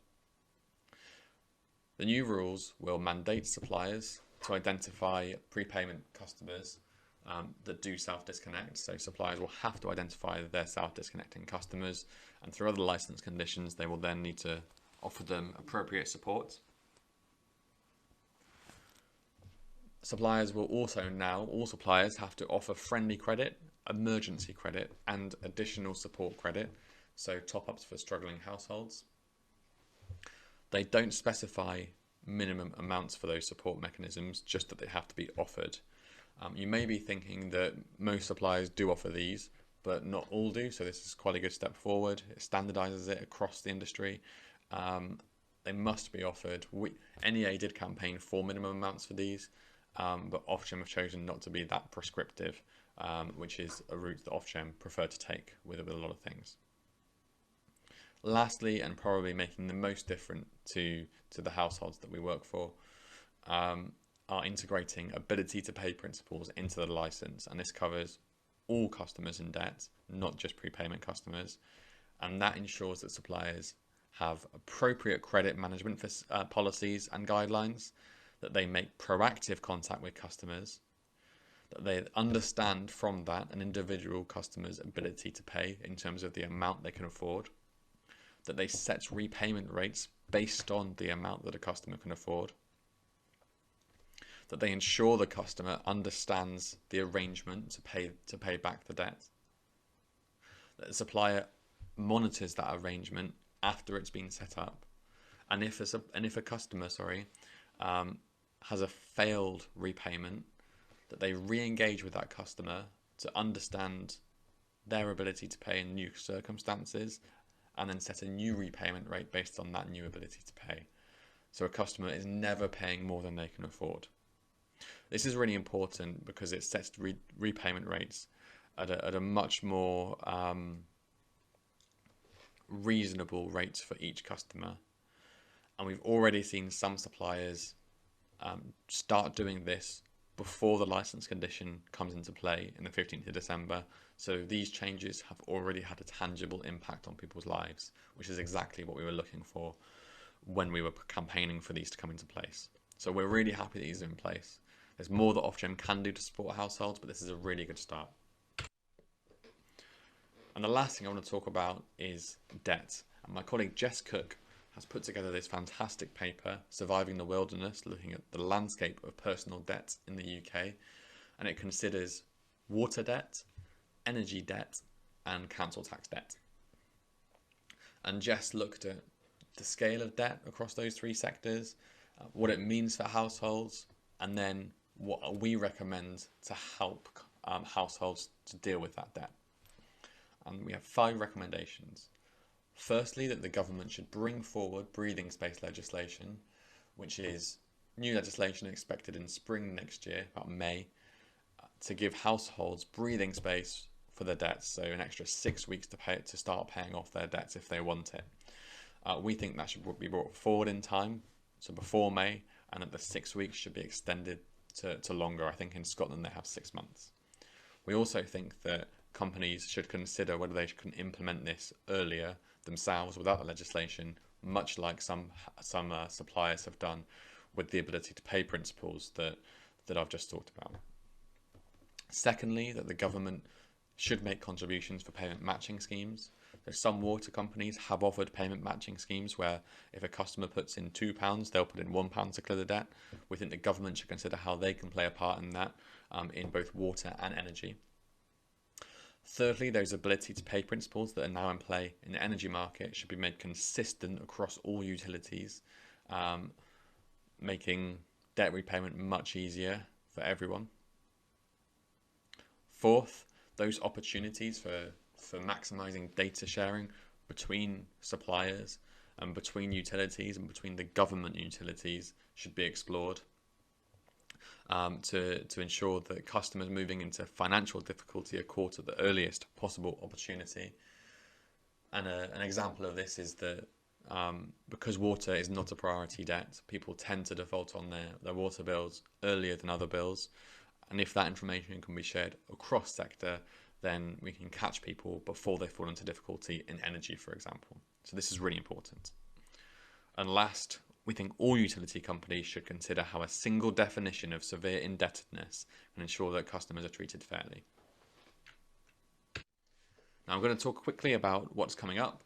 The new rules will mandate suppliers to identify prepayment customers that do self-disconnect. So suppliers will have to identify their self-disconnecting customers, and through other licence conditions, they will then need to offer them appropriate support. Suppliers will also now, all suppliers have to offer friendly credit, emergency credit, and additional support credit, so top-ups for struggling households. They don't specify minimum amounts for those support mechanisms, just that they have to be offered. You may be thinking that most suppliers do offer these, but not all do, so this is quite a good step forward. It standardises it across the industry. They must be offered. NEA did campaign for minimum amounts for these, but Ofgem have chosen not to be that prescriptive, which is a route that Ofgem prefer to take with a lot of things. Lastly, and probably making the most difference to the households that we work for, are integrating ability to pay principles into the license, and this covers all customers in debt, not just prepayment customers, and that ensures that suppliers have appropriate credit management policies and guidelines, that they make proactive contact with customers, that they understand from that an individual customer's ability to pay in terms of the amount they can afford, that they set repayment rates based on the amount that a customer can afford, that they ensure the customer understands the arrangement to pay back the debt, that the supplier monitors that arrangement after it's been set up, and if a customer has a failed repayment, that they re-engage with that customer to understand their ability to pay in new circumstances, and then set a new repayment rate based on that new ability to pay. So a customer is never paying more than they can afford. This is really important because it sets repayment rates at a much more reasonable rates for each customer. And we've already seen some suppliers start doing this before the license condition comes into play in the 15th of December. So these changes have already had a tangible impact on people's lives, which is exactly what we were looking for when we were campaigning for these to come into place. So we're really happy that these are in place. There's more that Ofgem can do to support households, but this is a really good start. And the last thing I want to talk about is debt. And my colleague Jess Cook has put together this fantastic paper, Surviving the Wilderness, looking at the landscape of personal debt in the UK. And it considers water debt, energy debt, and council tax debt. And Jess looked at the scale of debt across those 3 sectors, what it means for households, and then what we recommend to help households to deal with that debt. And we have 5 recommendations. Firstly, that the government should bring forward breathing space legislation, which is new legislation expected in spring next year, about May, to give households breathing space for their debts, so an extra 6 weeks to start paying off their debts if they want it. We think that should be brought forward in time, so before May, and that the 6 weeks should be extended to longer. I think in Scotland they have 6 months. We also think that companies should consider whether they can implement this earlier themselves without the legislation, much like some suppliers have done with the ability to pay principles that I've just talked about. Secondly, that the government should make contributions for payment matching schemes. So some water companies have offered payment matching schemes where if a customer puts in £2, they'll put in £1 to clear the debt. We think the government should consider how they can play a part in that in both water and energy. Thirdly, those ability to pay principles that are now in play in the energy market should be made consistent across all utilities, making debt repayment much easier for everyone. Fourth, those opportunities for maximising data sharing between suppliers and between utilities and between the government utilities should be explored to ensure that customers moving into financial difficulty are caught at the earliest possible opportunity. And an example of this is that because water is not a priority debt, people tend to default on their water bills earlier than other bills. And if that information can be shared across sector, then we can catch people before they fall into difficulty in energy, for example. So this is really important. And last, we think all utility companies should consider how a single definition of severe indebtedness can ensure that customers are treated fairly. Now I'm going to talk quickly about what's coming up.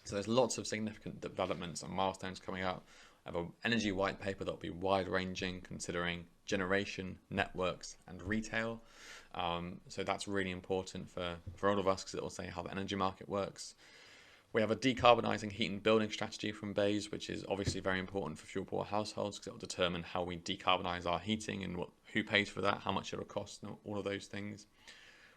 So there's lots of significant developments and milestones coming up. I have an energy white paper that will be wide-ranging, considering generation, networks, and retail. So that's really important for all of us because it will say how the energy market works. We have a decarbonising heat and building strategy from BEIS, which is obviously very important for fuel poor households because it will determine how we decarbonise our heating and who pays for that, how much it will cost, and all of those things.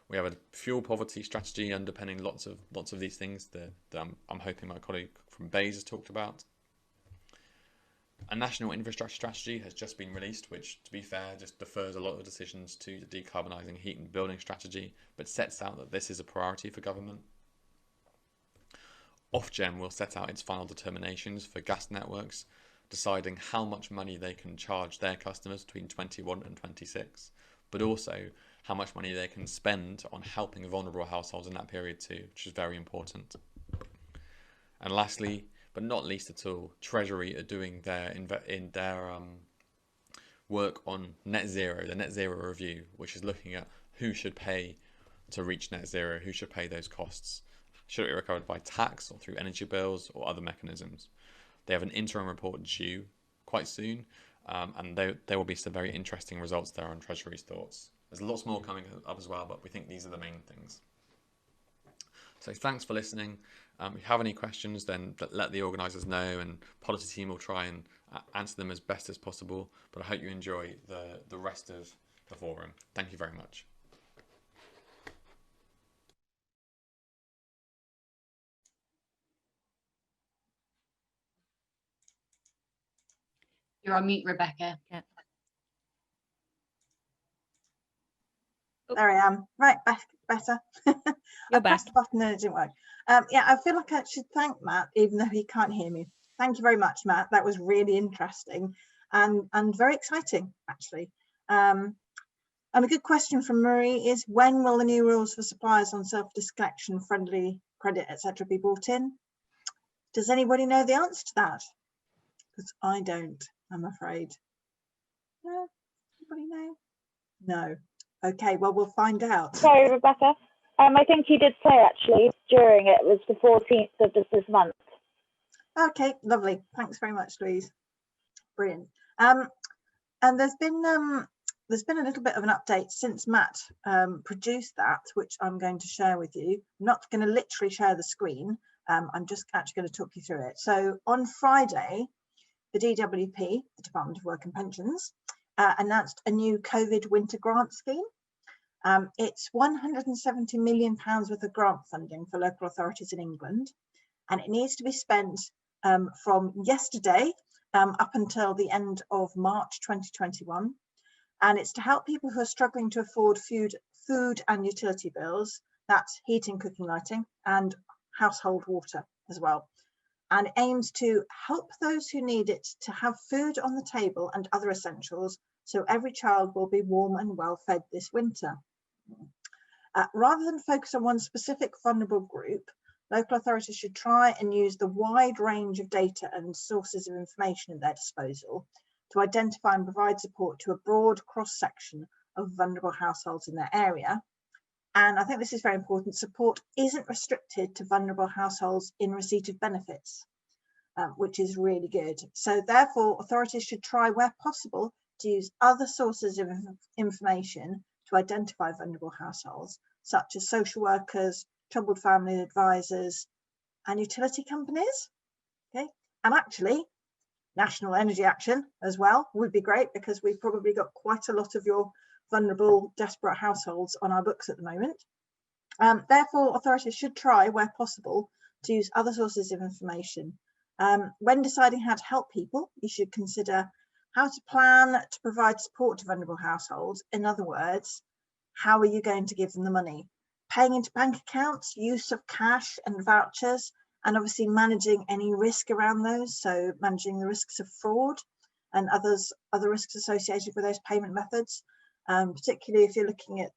We have a fuel poverty strategy underpinning lots of these things that I'm hoping my colleague from BEIS has talked about. A national infrastructure strategy has just been released, which, to be fair, just defers a lot of decisions to the decarbonising heat and building strategy, but sets out that this is a priority for government. Ofgem will set out its final determinations for gas networks, deciding how much money they can charge their customers between 21 and 26, but also how much money they can spend on helping vulnerable households in that period too, which is very important. And lastly, but not least at all, Treasury are doing their work on net zero, the net zero review, which is looking at who should pay to reach net zero, who should pay those costs. Should it be recovered by tax or through energy bills or other mechanisms? They have an interim report due quite soon, and there will be some very interesting results there on Treasury's thoughts. There's lots more coming up as well, but we think these are the main things. So thanks for listening. If you have any questions, then let the organisers know, and policy team will try and answer them as best as possible. But I hope you enjoy the rest of the forum. Thank you very much.
You're on mute, Rebecca.
Yeah.
There I am. Right, better.
You're
I pressed the button and it didn't work. Yeah, I feel like I should thank Matt, even though he can't hear me. Thank you very much, Matt. That was really interesting and very exciting, actually. And a good question from Marie is, when will the new rules for suppliers on self-discollection, friendly credit, etc. be brought in? Does anybody know the answer to that? Because I don't, I'm afraid. No? Anybody know? No. Okay, well, we'll find out.
Sorry, Rebecca. I think he did say actually during it was the 14th of this month.
Okay, lovely. Thanks very much, Louise. Brilliant. And there's been a little bit of an update since Matt produced that, which I'm going to share with you. I'm not going to literally share the screen. I'm just actually going to talk you through it. So on Friday, the DWP, the Department of Work and Pensions, announced a new COVID winter grant scheme. It's £170 million worth of grant funding for local authorities in England, and it needs to be spent from yesterday up until the end of March 2021. And it's to help people who are struggling to afford food and utility bills, that's heating, cooking, lighting, and household water as well. And aims to help those who need it to have food on the table and other essentials so every child will be warm and well fed this winter. Rather than focus on one specific vulnerable group, local authorities should try and use the wide range of data and sources of information at their disposal to identify and provide support to a broad cross-section of vulnerable households in their area. And I think this is very important. Support isn't restricted to vulnerable households in receipt of benefits, which is really good. So therefore, authorities should try where possible to use other sources of information to identify vulnerable households, such as social workers, troubled family advisors, and utility companies. Okay, and actually, national energy action as well would be great, because we've probably got quite a lot of your vulnerable, desperate households on our books at the moment. Therefore, authorities should try, where possible, to use other sources of information. When deciding how to help people, you should consider how to plan to provide support to vulnerable households. In other words, how are you going to give them the money? Paying into bank accounts, use of cash and vouchers, and obviously managing any risk around those, so managing the risks of fraud and other risks associated with those payment methods, particularly if you're looking at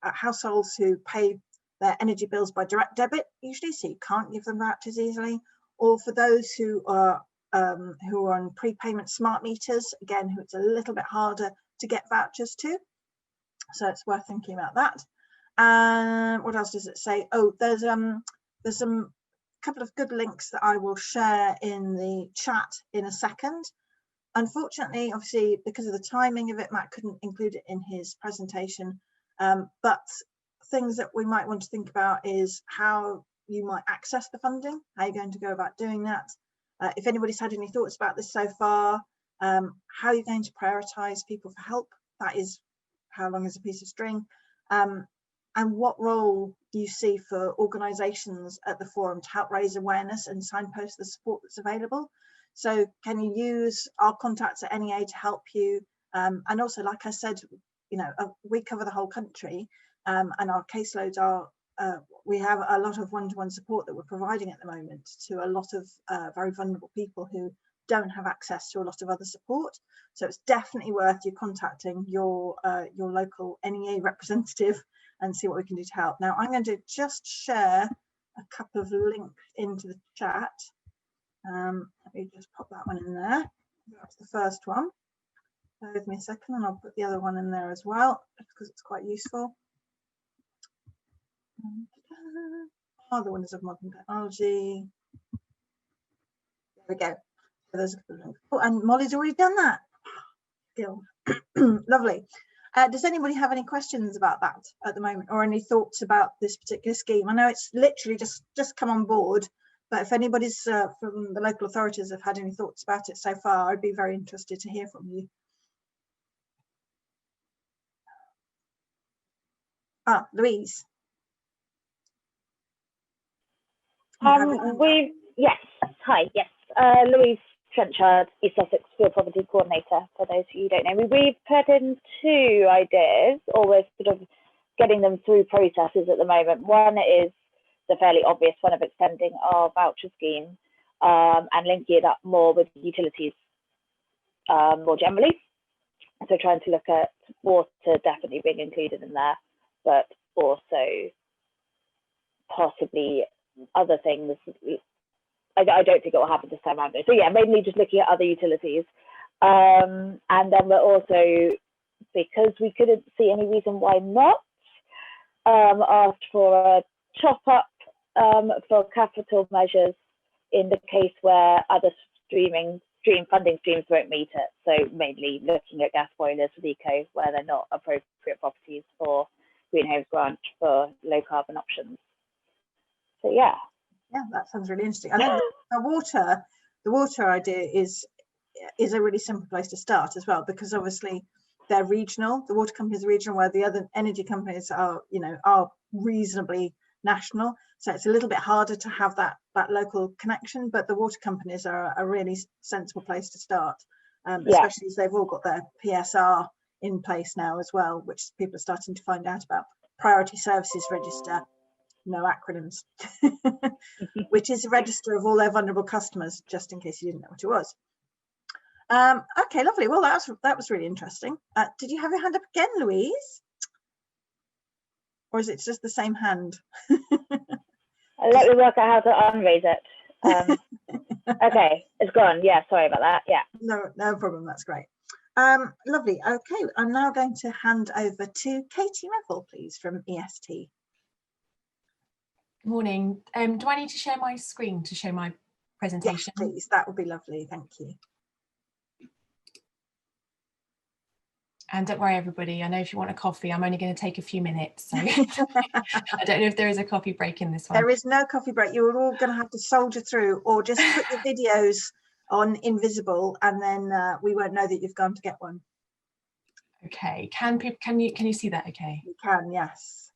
households who pay their energy bills by direct debit usually, so you can't give them vouchers easily, or for those who are on prepayment smart meters, again, who it's a little bit harder to get vouchers to, so it's worth thinking about that. And what else does it say? Oh, there's some couple of good links that I will share in the chat in a second. Unfortunately, obviously, because of the timing of it, Matt couldn't include it in his presentation, but things that we might want to think about is how you might access the funding, how you're going to go about doing that. If anybody's had any thoughts about this so far, how you're going to prioritise people for help, that is how long is a piece of string, and what role do you see for organisations at the forum to help raise awareness and signpost the support that's available? So can you use our contacts at NEA to help you? And also, like I said, you know, we cover the whole country, and our caseloads are, we have a lot of one-to-one support that we're providing at the moment to a lot of very vulnerable people who don't have access to a lot of other support. So it's definitely worth you contacting your local NEA representative and see what we can do to help. Now I'm going to just share a couple of links into the chat. Let me just pop that one in there. That's the first one. Bear with me a second and I'll put the other one in there as well, because it's quite useful. Other one is of modern technology. There we go. So there's a couple of links. Oh, and Molly's already done that. Still. Lovely. Does anybody have any questions about that at the moment, or any thoughts about this particular scheme? I know it's literally just come on board, but if anybody's from the local authorities have had any thoughts about it so far, I'd be very interested to hear from you. Louise.
Yes, hi, yes. Louise Trenchard, East Sussex Field Poverty Coordinator, for those of you who don't know me. We've put in 2 ideas, or we're sort of getting them through processes at the moment. One is the fairly obvious one of extending our voucher scheme and linking it up more with utilities more generally. So trying to look at water definitely being included in there, but also possibly other things. I don't think it will happen this time around. So yeah, mainly just looking at other utilities. And then we're also, because we couldn't see any reason why not, asked for a top up for capital measures in the case where other funding streams won't meet it. So mainly looking at gas boilers with eco where they're not appropriate properties for Green Homes Grant for low carbon options. So yeah.
Yeah, that sounds really interesting. I think the water idea is a really simple place to start as well, because obviously they're regional. The water companies are regional, where the other energy companies are, you know, are reasonably national. So it's a little bit harder to have that local connection. But the water companies are a really sensible place to start, especially as they've all got their PSR in place now as well, which people are starting to find out about. Priority Services Register. No acronyms, which is a register of all their vulnerable customers, just in case you didn't know what it was. Okay, lovely. Well, that was really interesting. Did you have your hand up again, Louise? Or is it just the same hand?
Let me work out how to unraise it. Okay, it's gone. Yeah, sorry about that. Yeah.
No problem. That's great. Lovely. Okay, I'm now going to hand over to Katie Revel, please, from EST.
Morning. Do I need to share my screen to show my presentation?
Yes, please. That would be lovely. Thank you.
And don't worry, everybody. I know if you want a coffee, I'm only going to take a few minutes. So I don't know if there is a coffee break in this one.
There is no coffee break. You're all going to have to soldier through, or just put your videos on invisible, and then we won't know that you've gone to get one.
Okay. Can you see that? Okay.
You can. Yes.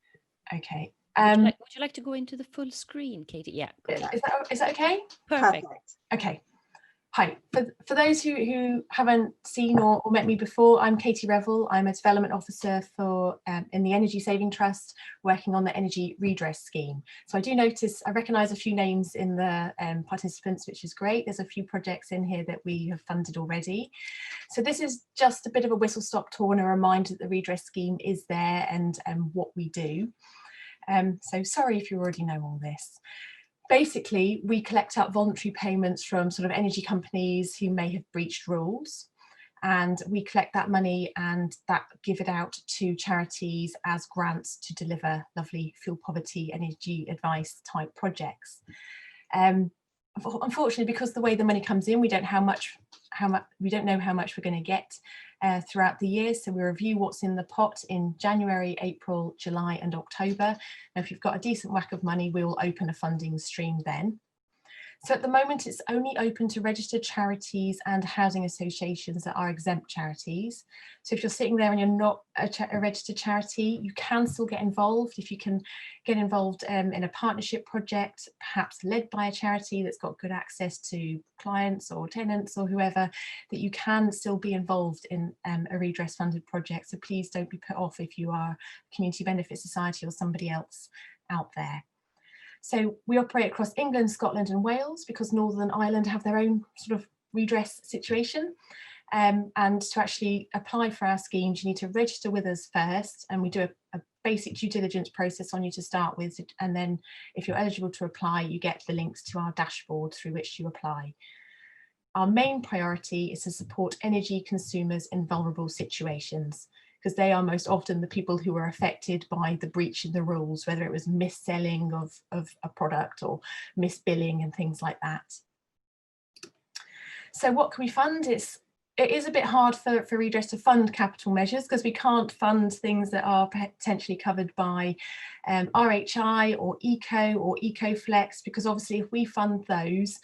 Okay.
Would you like to go into the full screen, Katie? Yeah.
Is that okay?
Perfect.
Okay. Hi, for those who haven't seen or met me before, I'm Katie Revel. I'm a development officer for in the Energy Saving Trust, working on the Energy Redress Scheme. So I do notice, I recognise a few names in the participants, which is great. There's a few projects in here that we have funded already. So this is just a bit of a whistle-stop tour and a reminder that the Redress Scheme is there and what we do. So sorry if you already know all this. Basically, we collect up voluntary payments from sort of energy companies who may have breached rules, and we collect that money and give it out to charities as grants to deliver lovely fuel poverty energy advice type projects. Unfortunately, because the way the money comes in, we don't know how much we're going to get throughout the year. So we review what's in the pot in January, April, July and October. And if you've got a decent whack of money, we will open a funding stream then. So at the moment, it's only open to registered charities and housing associations that are exempt charities. So if you're sitting there and you're not a registered charity, you can still get involved. If you can get involved in a partnership project, perhaps led by a charity that's got good access to clients or tenants or whoever, that you can still be involved in a redress funded project. So please don't be put off if you are a community benefit society or somebody else out there. So we operate across England, Scotland and Wales because Northern Ireland have their own sort of redress situation. And to actually apply for our schemes, you need to register with us first, and we do a basic due diligence process on you to start with. And then if you're eligible to apply, you get the links to our dashboard through which you apply. Our main priority is to support energy consumers in vulnerable situations, because they are most often the people who are affected by the breach of the rules, whether it was mis-selling of a product or mis-billing and things like that. So what can we fund? It is a bit hard for redress to fund capital measures because we can't fund things that are potentially covered by RHI or EcoFlex, because obviously if we fund those,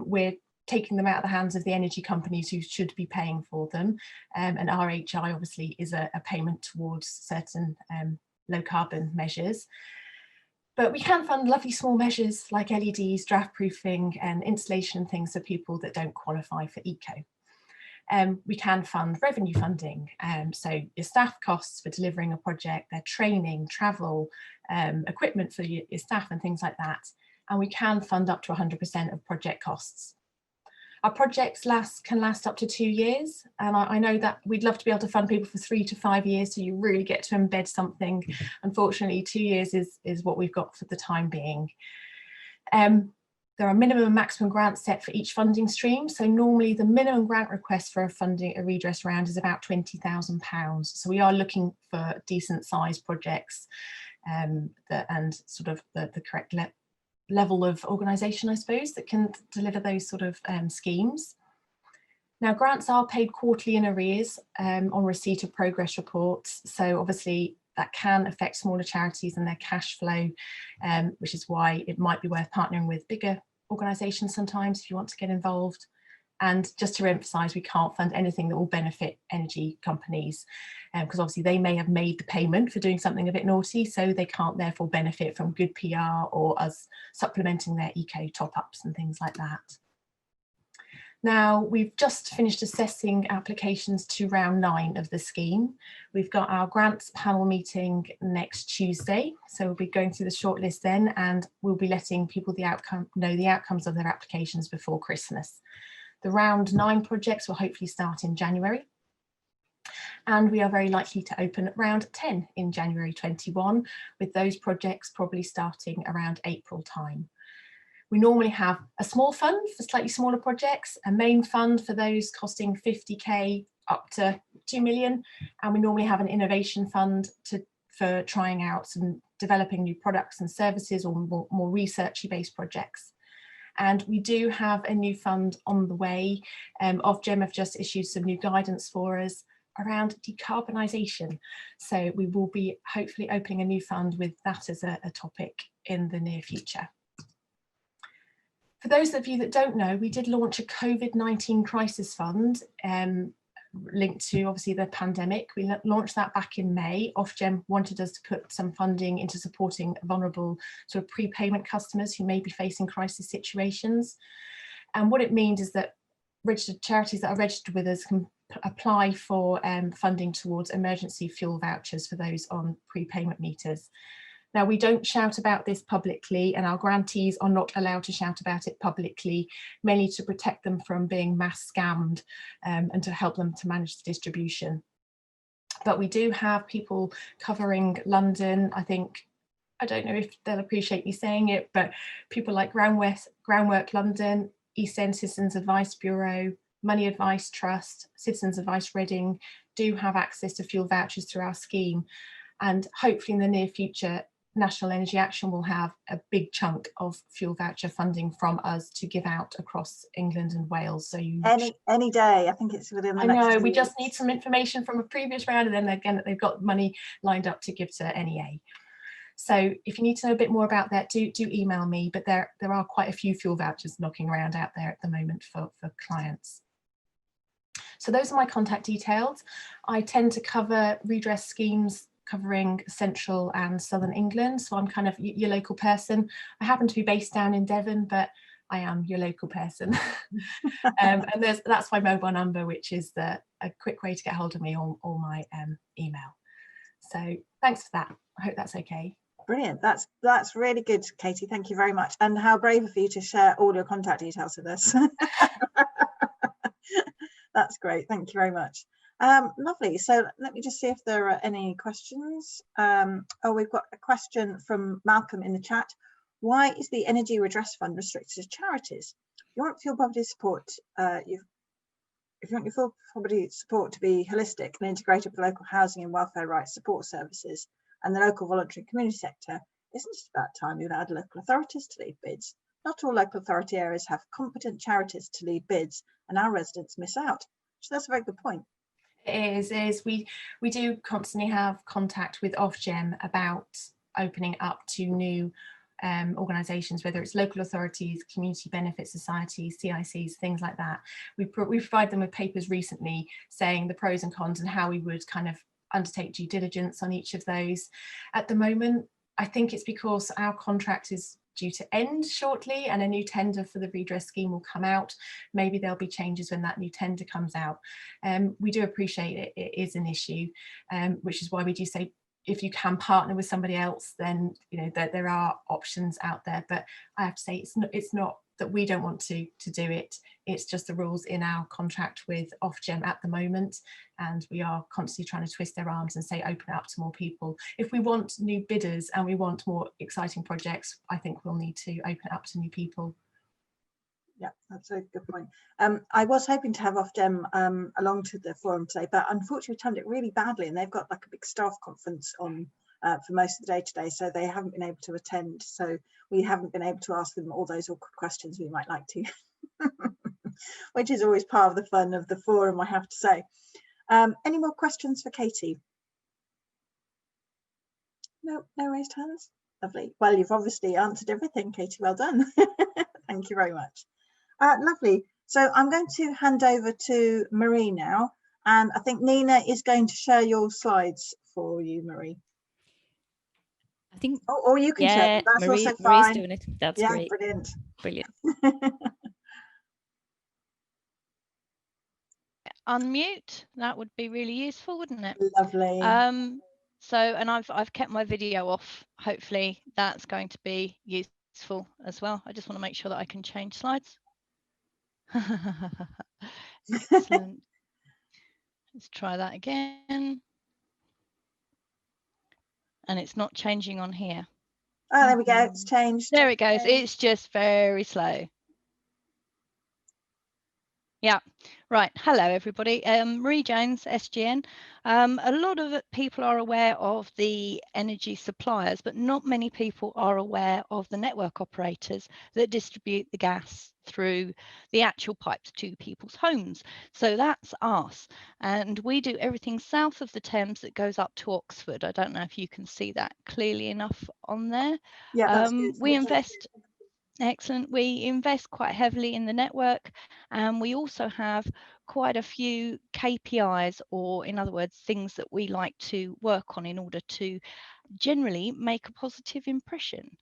we're taking them out of the hands of the energy companies who should be paying for them. And RHI obviously is a payment towards certain low carbon measures. But we can fund lovely small measures like LEDs, draft proofing and installation things for people that don't qualify for eco. We can fund revenue funding, so your staff costs for delivering a project, their training, travel, equipment for your staff and things like that. And we can fund up to 100% of project costs. Our projects can last up to 2 years, and I know that we'd love to be able to fund people for 3 to 5 years, so you really get to embed something. Unfortunately, 2 years is what we've got for the time being. There are minimum and maximum grants set for each funding stream. So normally the minimum grant request for a redress round is about £20,000. So we are looking for decent sized projects and sort of the correct level of organisation, I suppose, that can deliver those sort of schemes. Now, grants are paid quarterly in arrears on receipt of progress reports. So obviously that can affect smaller charities and their cash flow, which is why it might be worth partnering with bigger organisations sometimes if you want to get involved. And just to emphasise, we can't fund anything that will benefit energy companies, because obviously they may have made the payment for doing something a bit naughty, so they can't therefore benefit from good PR or us supplementing their eco top-ups and things like that. Now, we've just finished assessing applications to round 9 of the scheme. We've got our grants panel meeting next Tuesday, so we'll be going through the shortlist then, and we'll be letting people know the outcomes of their applications before Christmas. The round 9 projects will hopefully start in January. And we are very likely to open at round 10 in January 21, with those projects probably starting around April time. We normally have a small fund for slightly smaller projects, a main fund for those costing 50k up to 2 million, and we normally have an innovation fund for trying out some developing new products and services or more researchy based projects. And we do have a new fund on the way. Ofgem have just issued some new guidance for us around decarbonisation. So we will be hopefully opening a new fund with that as a topic in the near future. For those of you that don't know, we did launch a COVID-19 crisis fund linked to obviously the pandemic. We launched that back in May. Ofgem wanted us to put some funding into supporting vulnerable sort of prepayment customers who may be facing crisis situations. And what it means is that registered charities that are registered with us can apply for funding towards emergency fuel vouchers for those on prepayment meters. Now, we don't shout about this publicly, and our grantees are not allowed to shout about it publicly, mainly to protect them from being mass scammed and to help them to manage the distribution. But we do have people covering London. I don't know if they'll appreciate me saying it, but people like Groundwork London, East End Citizens Advice Bureau, Money Advice Trust, Citizens Advice Reading do have access to fuel vouchers through our scheme. And hopefully in the near future, National Energy Action will have a big chunk of fuel voucher funding from us to give out across England and Wales. So
any day, I think it's within the next 2
we
weeks.
just need some information from a previous round, and then again they've got money lined up to give to NEA. So if you need to know a bit more about that, do email me, but there are quite a few fuel vouchers knocking around out there at the moment for clients. So those are my contact details. I tend to cover redress schemes covering central and southern England, so I'm kind of your local person. I happen to be based down in Devon, but I am your local person. And that's my mobile number, which is a quick way to get hold of me, or my email. So thanks for that. I hope that's okay.
Brilliant. That's really good, Katie. Thank you very much. And how brave of you to share all your contact details with us. That's great. Thank you very much. Lovely. So let me just see if there are any questions. We've got a question from Malcolm in the chat. Why is the Energy Redress Fund restricted to charities? You want fuel poverty support, if you want your fuel poverty support to be holistic and integrated with local housing and welfare rights support services and the local voluntary community sector, isn't it about time you allowed local authorities to lead bids? Not all local authority areas have competent charities to lead bids, and our residents miss out. So that's a very good point.
It is. We do constantly have contact with Ofgem about opening up to new organisations, whether it's local authorities, community benefit societies, CICs, things like that. We provide them with papers recently saying the pros and cons and how we would kind of undertake due diligence on each of those. At the moment, I think it's because our contract is due to end shortly and a new tender for the redress scheme will come out. Maybe there'll be changes when that new tender comes out. We do appreciate it is an issue, which is why we do say if you can partner with somebody else, then there are options out there. But I have to say it's not that we don't want to do it. It's just the rules in our contract with Ofgem at the moment, and we are constantly trying to twist their arms and say open it up to more people. If we want new bidders and we want more exciting projects, I think we'll need to open it up to new people.
Yeah, that's a good point. I was hoping to have Ofgem along to the forum today, but unfortunately we timed it really badly, and they've got like a big staff conference on for most of the day today, so they haven't been able to attend. So we haven't been able to ask them all those awkward questions we might like to, which is always part of the fun of the forum, I have to say. Any more questions for Katie? No raised hands. Lovely. Well, you've obviously answered everything, Katie. Well done. Thank you very much. Lovely. So I'm going to hand over to Marie now, and I think Nina is going to share your slides for you, Marie.
I think,
or you can share them. That's also fine.
Marie's doing it. That's great.
Brilliant.
Brilliant.
Unmute, that would be really useful, wouldn't it?
Lovely.
And I've kept my video off. Hopefully that's going to be useful as well. I just want to make sure that I can change slides. Excellent. Let's try that again. And it's not changing on here.
Oh, there we go. It's changed.
There it goes. It's just very slow. Yeah, right. Hello, everybody. Marie Jones, SGN. A lot of people are aware of the energy suppliers, but not many people are aware of the network operators that distribute the gas through the actual pipes to people's homes. So that's us. And we do everything south of the Thames that goes up to Oxford. I don't know if you can see that clearly enough on there.
Yeah, that's good.
We invest. Excellent. We invest quite heavily in the network, and we also have quite a few KPIs, or in other words, things that we like to work on in order to generally make a positive impression.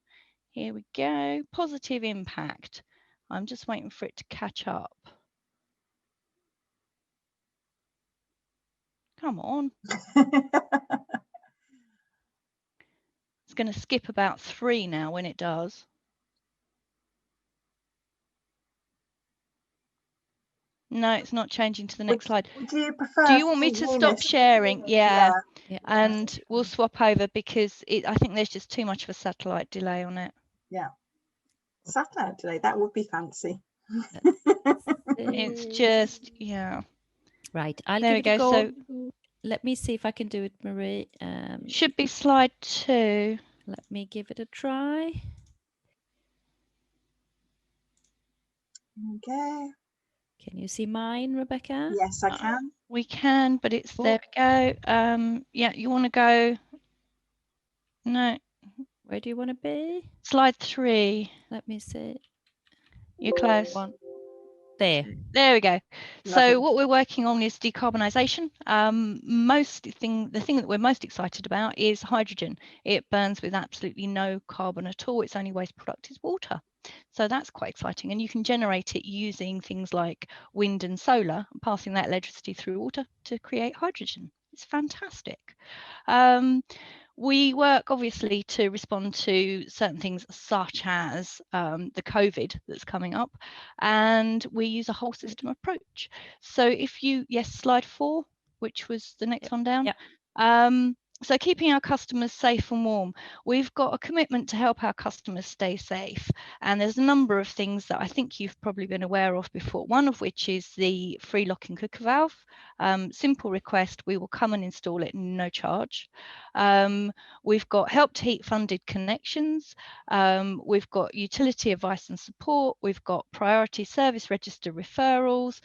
Here we go, positive impact. I'm just waiting for it to catch up. Come on. It's going to skip about 3 now when it does. No, it's not changing to the next slide.
Would you prefer?
Do you want me to stop sharing? Yeah.
Yeah.
And we'll swap over because I think there's just too much of a satellite delay on it.
Yeah. Satellite delay, that would be fancy.
It's just, yeah.
Right, I'll
There
give
we
it a
go.
go.
So
Let me see if I can do it, Marie.
should be slide 2.
Let me give it a try.
Okay.
Can you see mine, Rebecca?
Yes, I can.
We can, but it's there we go. Yeah, you want to go? No.
Where do you want to be?
Slide 3.
Let me see.
You're close.
There.
There we go. So
Lovely.
what we're working on is decarbonisation. The thing that we're most excited about is hydrogen. It burns with absolutely no carbon at all. Its only waste product is water. So that's quite exciting. And you can generate it using things like wind and solar, passing that electricity through water to create hydrogen. It's fantastic. We work obviously to respond to certain things such as the COVID that's coming up, and we use a whole system approach. So if you, yes, slide 4, which was the next one down. So keeping our customers safe and warm, we've got a commitment to help our customers stay safe. And there's a number of things that I think you've probably been aware of before, one of which is the free lock and cooker valve. Simple request, we will come and install it, no charge. We've got help to heat funded connections. We've got utility advice and support. We've got priority service register referrals,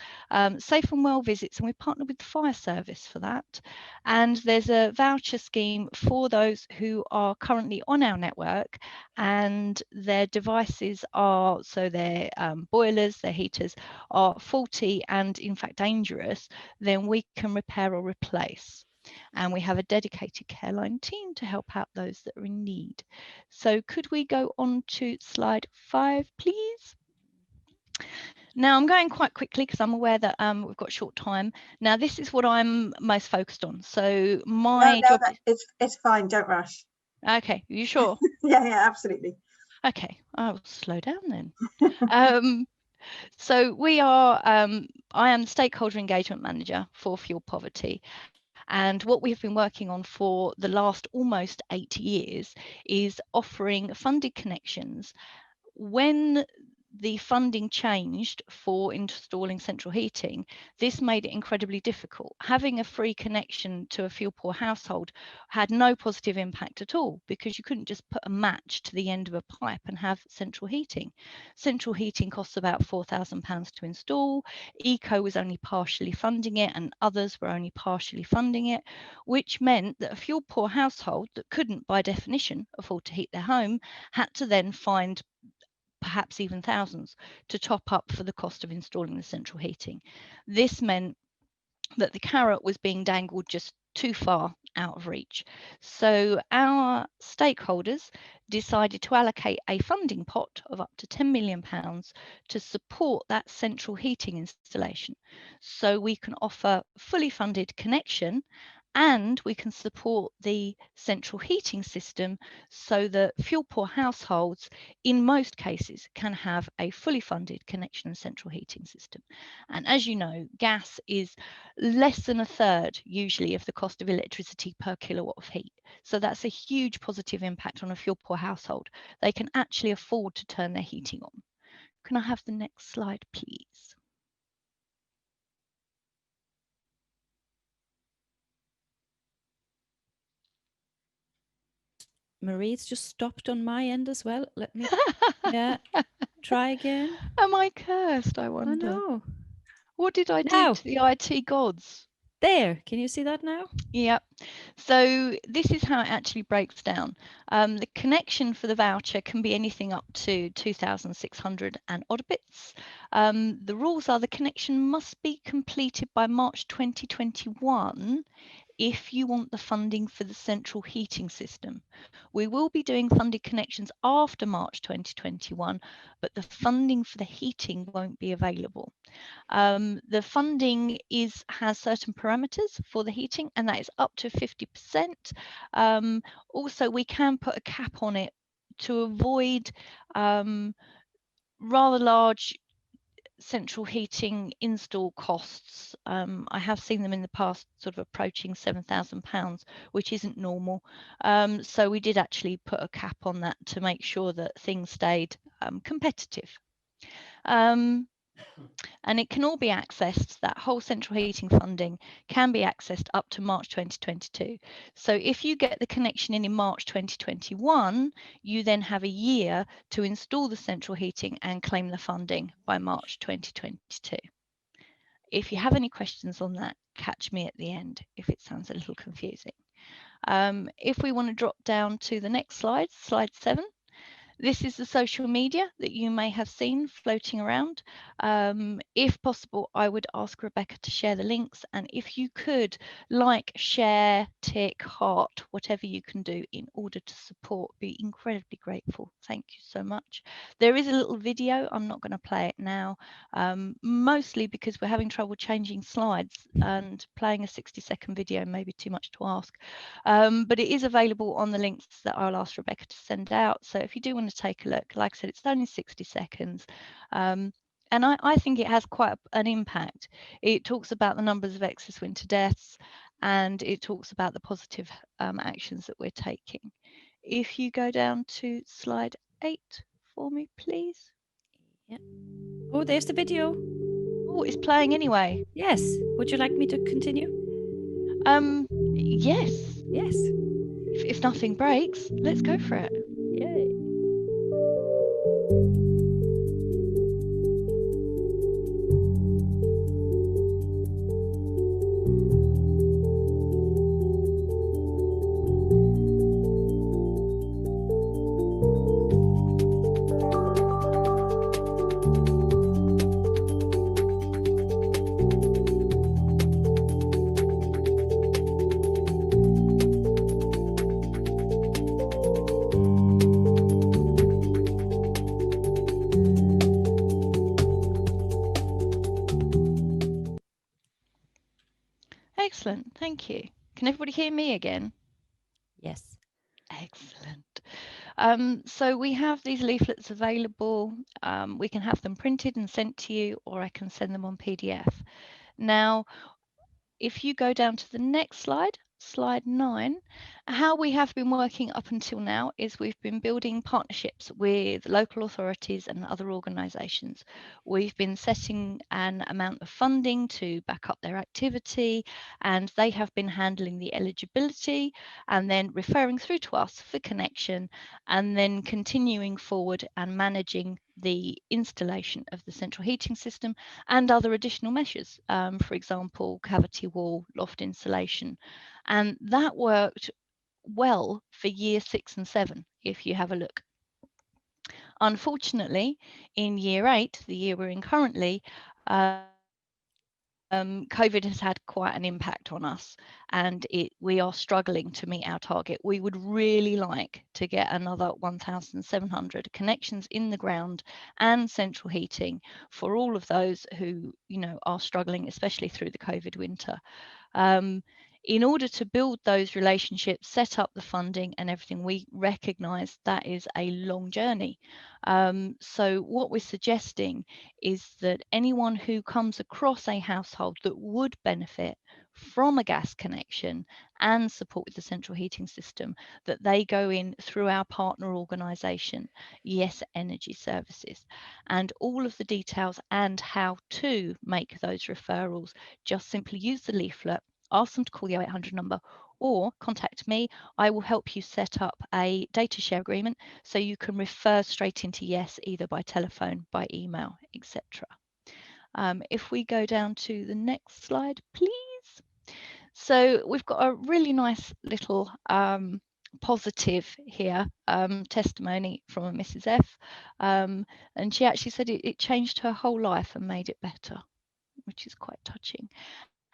safe and well visits, and we partner with the fire service for that. And there's a voucher scheme for those who are currently on our network and their devices are, so their boilers, their heaters are faulty and in fact dangerous, then we can repair or replace. And we have a dedicated Careline team to help out those that are in need. So could we go on to slide 5, please? Now I'm going quite quickly because I'm aware that we've got short time. Now this is what I'm most focused on. So my job.
It's fine. Don't rush.
Okay, are you sure?
Yeah, absolutely.
Okay, I'll slow down then. So we are. I am the stakeholder engagement manager for Fuel Poverty. And what we've been working on for the last almost 8 years is offering funded connections. When the funding changed for installing central heating, this made it incredibly difficult. Having a free connection to a fuel poor household had no positive impact at all because you couldn't just put a match to the end of a pipe and have central heating. Central heating costs about £4,000 to install. Eco was only partially funding it and others were only partially funding it, which meant that a fuel poor household that couldn't by definition afford to heat their home had to then find perhaps even thousands to top up for the cost of installing the central heating. This meant that the carrot was being dangled just too far out of reach. So our stakeholders decided to allocate a funding pot of up to £10 million to support that central heating installation. So we can offer fully funded connection and we can support the central heating system so that fuel poor households in most cases can have a fully funded connection and central heating system. And as you know, gas is less than a third usually of the cost of electricity per kilowatt of heat. So that's a huge positive impact on a fuel poor household. They can actually afford to turn their heating on. Can I have the next slide, please?
Marie's just stopped on my end as well. Let me, yeah, try again.
Am I cursed, I
Oh
wonder?
no.
What did I do
Now.
to the IT gods?
There, can you see that now?
Yep. So this is how it actually breaks down. The connection for the voucher can be anything up to 2,600 and odd bits. The rules are the connection must be completed by March 2021 if you want the funding for the central heating system. We will be doing funded connections after March 2021, but the funding for the heating won't be available. The funding has certain parameters for the heating, and that is up to 50%. Also, we can put a cap on it to avoid rather large central heating install costs. I have seen them in the past sort of approaching £7,000, which isn't normal. So we did actually put a cap on that to make sure that things stayed competitive. And it can all be accessed, that whole central heating funding can be accessed up to March 2022. So if you get the connection in March 2021, you then have a year to install the central heating and claim the funding by March 2022. If you have any questions on that, catch me at the end if it sounds a little confusing. If we want to drop down to the next slide, slide 7. This is the social media that you may have seen floating around. If possible, I would ask Rebecca to share the links, and if you could like, share, tick, heart, whatever you can do in order to support, be incredibly grateful. Thank you so much. There is a little video. I'm not going to play it now, mostly because we're having trouble changing slides, and playing a 60-second video may be too much to ask. But it is available on the links that I'll ask Rebecca to send out. So if you do want to take a look, like I said, it's only 60 seconds. And I think it has quite an impact. It talks about the numbers of excess winter deaths, and it talks about the positive actions that we're taking. If you go down to slide 8 for me, please.
Yeah. Oh, there's the video.
Oh, it's playing anyway.
Yes. Would you like me to continue?
Yes.
Yes.
If nothing breaks, let's go for it.
Yay.
Excellent, thank you. Can everybody hear me again?
Yes.
Excellent. So we have these leaflets available. We can have them printed and sent to you, or I can send them on PDF. Now, if you go down to the next slide, slide 9, how we have been working up until now is we've been building partnerships with local authorities and other organisations. We've been setting an amount of funding to back up their activity, and they have been handling the eligibility and then referring through to us for connection, and then continuing forward and managing the installation of the central heating system and other additional measures, for example, cavity wall, loft insulation. And that worked well for year 6 and 7, if you have a look. Unfortunately, in year 8, the year we're in currently, COVID has had quite an impact on us, and we are struggling to meet our target. We would really like to get another 1,700 connections in the ground and central heating for all of those who, are struggling, especially through the COVID winter. In order to build those relationships, set up the funding and everything, we recognise that is a long journey. So what we're suggesting is that anyone who comes across a household that would benefit from a gas connection and support with the central heating system, that they go in through our partner organisation, Yes Energy Services, and all of the details and how to make those referrals, just simply use the leaflet, ask them to call the 0800 number, or contact me. I will help you set up a data share agreement so you can refer straight into Yes, either by telephone, by email, etc. If we go down to the next slide, please. So we've got a really nice little positive here, testimony from a Mrs. F. And she actually said it changed her whole life and made it better, which is quite touching.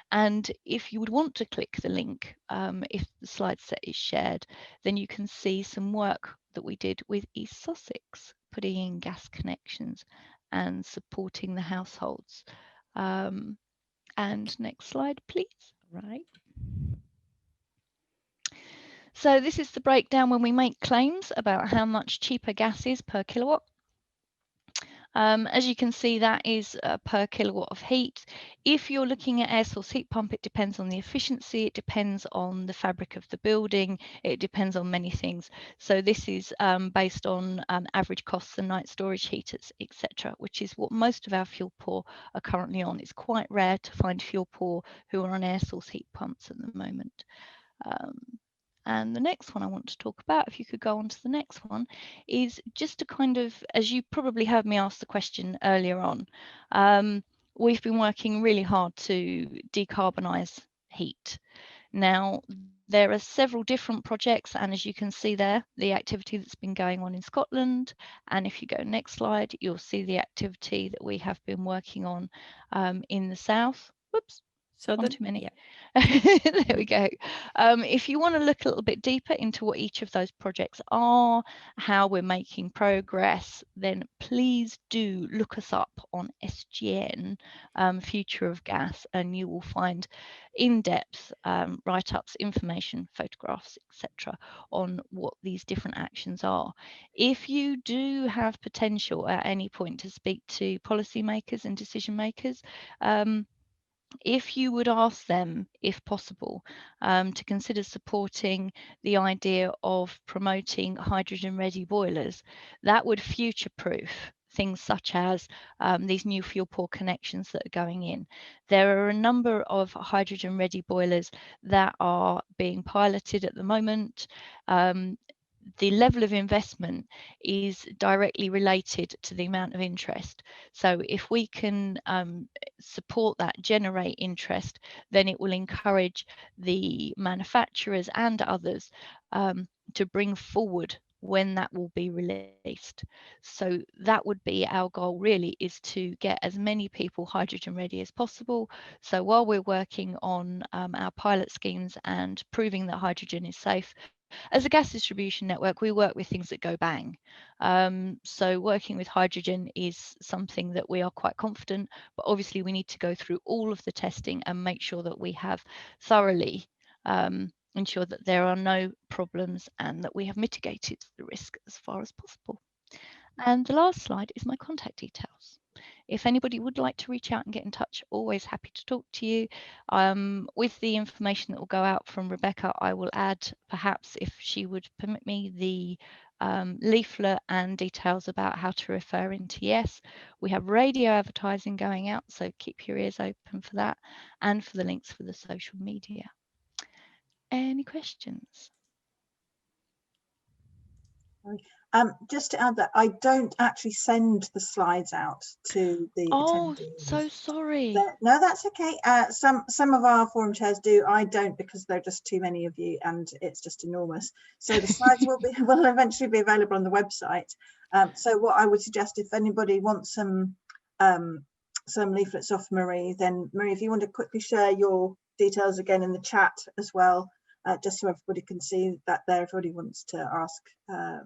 And if you would want to click the link, if the slide set is shared, then you can see some work that we did with East Sussex, putting in gas connections and supporting the households. And next slide, please. Right. So this is the breakdown when we make claims about how much cheaper gas is per kilowatt. As you can see, that is per kilowatt of heat. If you're looking at air source heat pump, it depends on the efficiency, it depends on the fabric of the building, it depends on many things. So this is based on average costs and night storage heaters, etc., which is what most of our fuel poor are currently on. It's quite rare to find fuel poor who are on air source heat pumps at the moment. And the next one I want to talk about, if you could go on to the next one, is just to kind of, as you probably heard me ask the question earlier on, we've been working really hard to decarbonise heat. Now, there are several different projects, and as you can see there, the activity that's been going on in Scotland. And if you go next slide, you'll see the activity that we have been working on in the south. Whoops.
So
One too many. Yeah. There we go. If you want to look a little bit deeper into what each of those projects are, how we're making progress, then please do look us up on SGN, Future of Gas, and you will find in-depth write-ups, information, photographs, etc., on what these different actions are. If you do have potential at any point to speak to policymakers and decision makers, if you would ask them, if possible, to consider supporting the idea of promoting hydrogen-ready boilers, that would future-proof things such as these new fuel poor connections that are going in. There are a number of hydrogen-ready boilers that are being piloted at the moment. The level of investment is directly related to the amount of interest. So if we can support that, generate interest, then it will encourage the manufacturers and others to bring forward when that will be released. So that would be our goal, really, is to get as many people hydrogen ready as possible. So while we're working on our pilot schemes and proving that hydrogen is safe, as a gas distribution network, we work with things that go bang. So working with hydrogen is something that we are quite confident, but obviously we need to go through all of the testing and make sure that we have thoroughly ensure that there are no problems and that we have mitigated the risk as far as possible. And the last slide is my contact details. If anybody would like to reach out and get in touch, always happy to talk to you. With the information that will go out from Rebecca, I will add, perhaps if she would permit me, the leaflet and details about how to refer into Yes. We have radio advertising going out, so keep your ears open for that, and for the links for the social media. Any questions?
Just to add that I don't actually send the slides out to the attendees.
So sorry.
No, that's okay. Some of our forum chairs do. I don't, because there are just too many of you and it's just enormous. So the slides will eventually be available on the website. So what I would suggest, if anybody wants some leaflets off Marie, then Marie, if you want to quickly share your details again in the chat as well. Just so everybody can see that there. If everybody wants to ask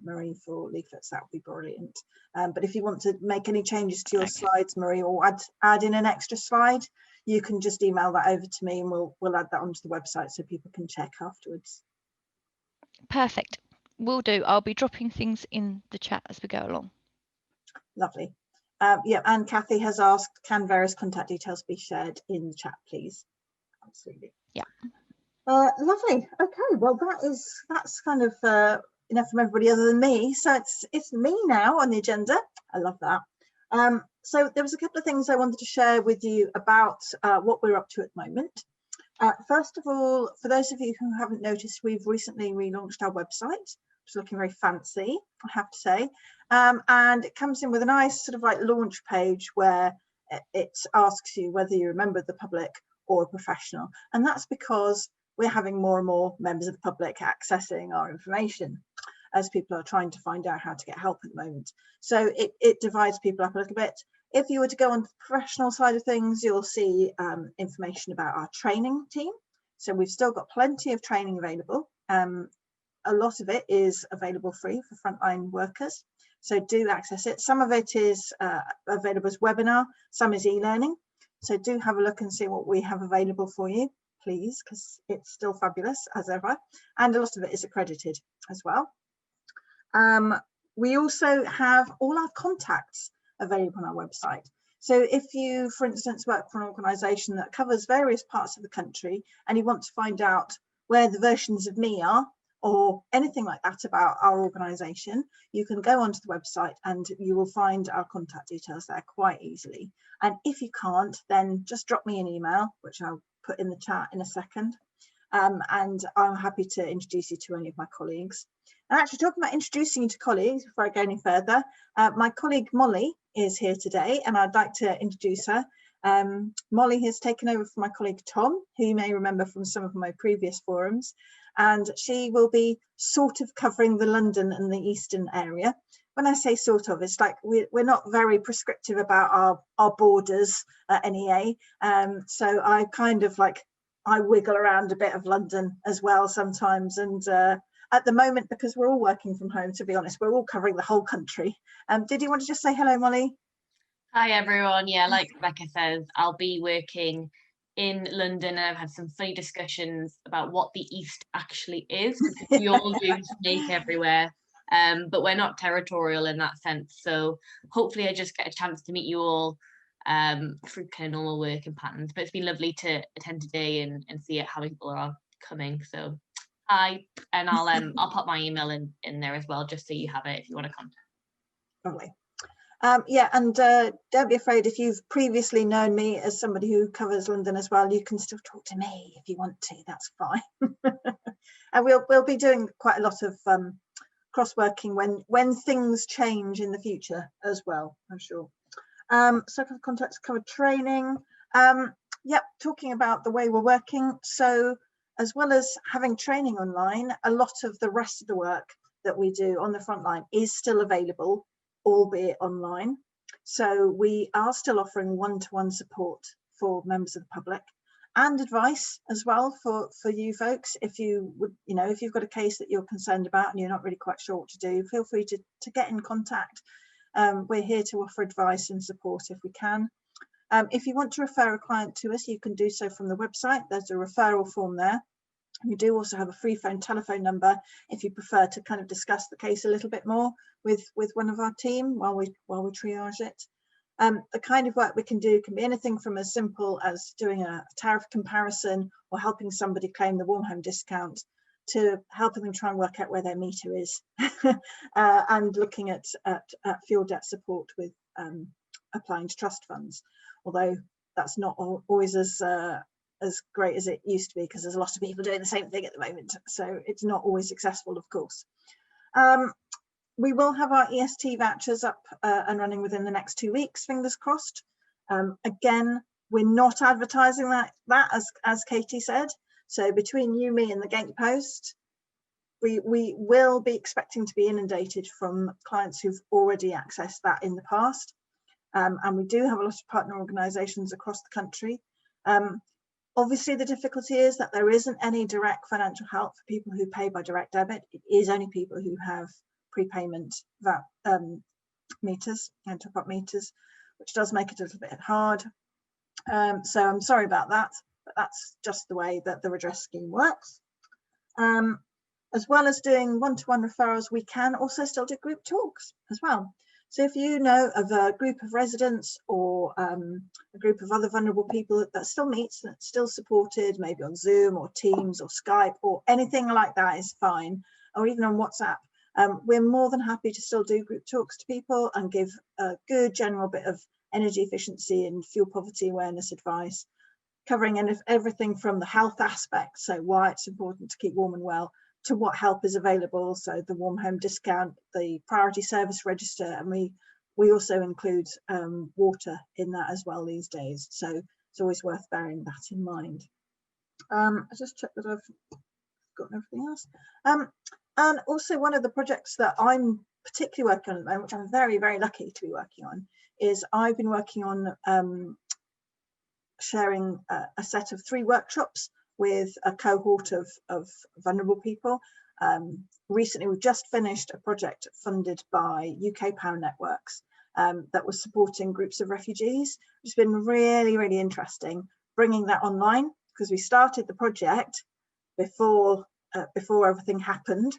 Marie for leaflets, that would be brilliant. But if you want to make any changes to your slides, Marie, or add in an extra slide, you can just email that over to me and we'll add that onto the website so people can check afterwards.
Perfect. Will do. I'll be dropping things in the chat as we go along.
Lovely. Yeah, and Kathy has asked, can various contact details be shared in the chat, please? Absolutely.
Yeah.
Lovely. Okay, well that's kind of enough from everybody other than me. So it's me now on the agenda. I love that. So there was a couple of things I wanted to share with you about what we're up to at the moment. First of all, for those of you who haven't noticed, we've recently relaunched our website. It's looking very fancy, I have to say. And it comes in with a nice sort of like launch page where it asks you whether you're a member of the public or a professional. And that's because we're having more and more members of the public accessing our information as people are trying to find out how to get help at the moment. So it divides people up a little bit. If you were to go on the professional side of things, you'll see information about our training team. So we've still got plenty of training available. A lot of it is available free for frontline workers. So do access it. Some of it is available as webinar, some is e-learning. So do have a look and see what we have available for you, please, because it's still fabulous as ever. And a lot of it is accredited as well. We also have all our contacts available on our website. So if you, for instance, work for an organisation that covers various parts of the country and you want to find out where the versions of me are or anything like that about our organisation, you can go onto the website and you will find our contact details there quite easily. And if you can't, then just drop me an email, which I'll put in the chat in a second. And I'm happy to introduce you to any of my colleagues. And actually, talking about introducing you to colleagues, before I go any further, my colleague Molly is here today, and I'd like to introduce her. Molly has taken over from my colleague Tom, who you may remember from some of my previous forums, and she will be sort of covering the London and the Eastern area. When I say sort of, it's like we're not very prescriptive about our borders at NEA, so I kind of like, I wiggle around a bit of London as well sometimes, and at the moment, because we're all working from home, to be honest, we're all covering the whole country. Did you want to just say hello, Molly?
Hi everyone. Yeah, like Rebecca says, I'll be working in London, and I've had some funny discussions about what the East actually is, because we all do snake everywhere, but we're not territorial in that sense. So hopefully I just get a chance to meet you all through kind of normal working patterns. But it's been lovely to attend today and see how people are coming. So hi, and I'll pop my email in there as well, just so you have it if you want to contact.
Lovely. Yeah, and don't be afraid, if you've previously known me as somebody who covers London as well, you can still talk to me if you want to, that's fine. And we'll be doing quite a lot of cross-working when things change in the future as well, I'm sure. Circle of contacts, covered training. Yep, talking about the way we're working. So as well as having training online, a lot of the rest of the work that we do on the front line is still available, albeit online. So we are still offering one-to-one support for members of the public and advice as well for you folks. If you would, if you've got a case that you're concerned about and you're not really quite sure what to do, feel free to get in contact. We're here to offer advice and support if we can. If you want to refer a client to us, you can do so from the website. There's a referral form there. We do also have a free telephone number if you prefer to kind of discuss the case a little bit more with one of our team while we triage it. The kind of work we can do can be anything from as simple as doing a tariff comparison or helping somebody claim the warm home discount, to helping them try and work out where their meter is, and looking at fuel debt support with applying to trust funds. Although that's not always as great as it used to be, because there's a lot of people doing the same thing at the moment, so it's not always successful, of course. We will have our EST vouchers up and running within the next 2 weeks, fingers crossed. Again, we're not advertising that as Katie said, so between you, me and the Gatepost, we will be expecting to be inundated from clients who've already accessed that in the past, and we do have a lot of partner organisations across the country. Obviously, the difficulty is that there isn't any direct financial help for people who pay by direct debit. It is only people who have prepayment meters and top-up meters, which does make it a little bit hard. So I'm sorry about that, but that's just the way that the redress scheme works. As well as doing one-to-one referrals, we can also still do group talks as well. So if you know of a group of residents or a group of other vulnerable people that still meets, that's still supported, maybe on Zoom or Teams or Skype or anything like that is fine, or even on WhatsApp, we're more than happy to still do group talks to people and give a good general bit of energy efficiency and fuel poverty awareness advice, covering everything from the health aspect, so why it's important to keep warm and well, to what help is available, so the warm home discount, the priority service register, and we also include water in that as well these days, so it's always worth bearing that in mind. I just check that I've got everything else. And also one of the projects that I'm particularly working on at the moment, which I'm very, very lucky to be working on, is I've been working on sharing a set of 3 workshops with a cohort of vulnerable people. Recently, we've just finished a project funded by UK Power Networks that was supporting groups of refugees. It's been really, really interesting bringing that online, because we started the project before everything happened.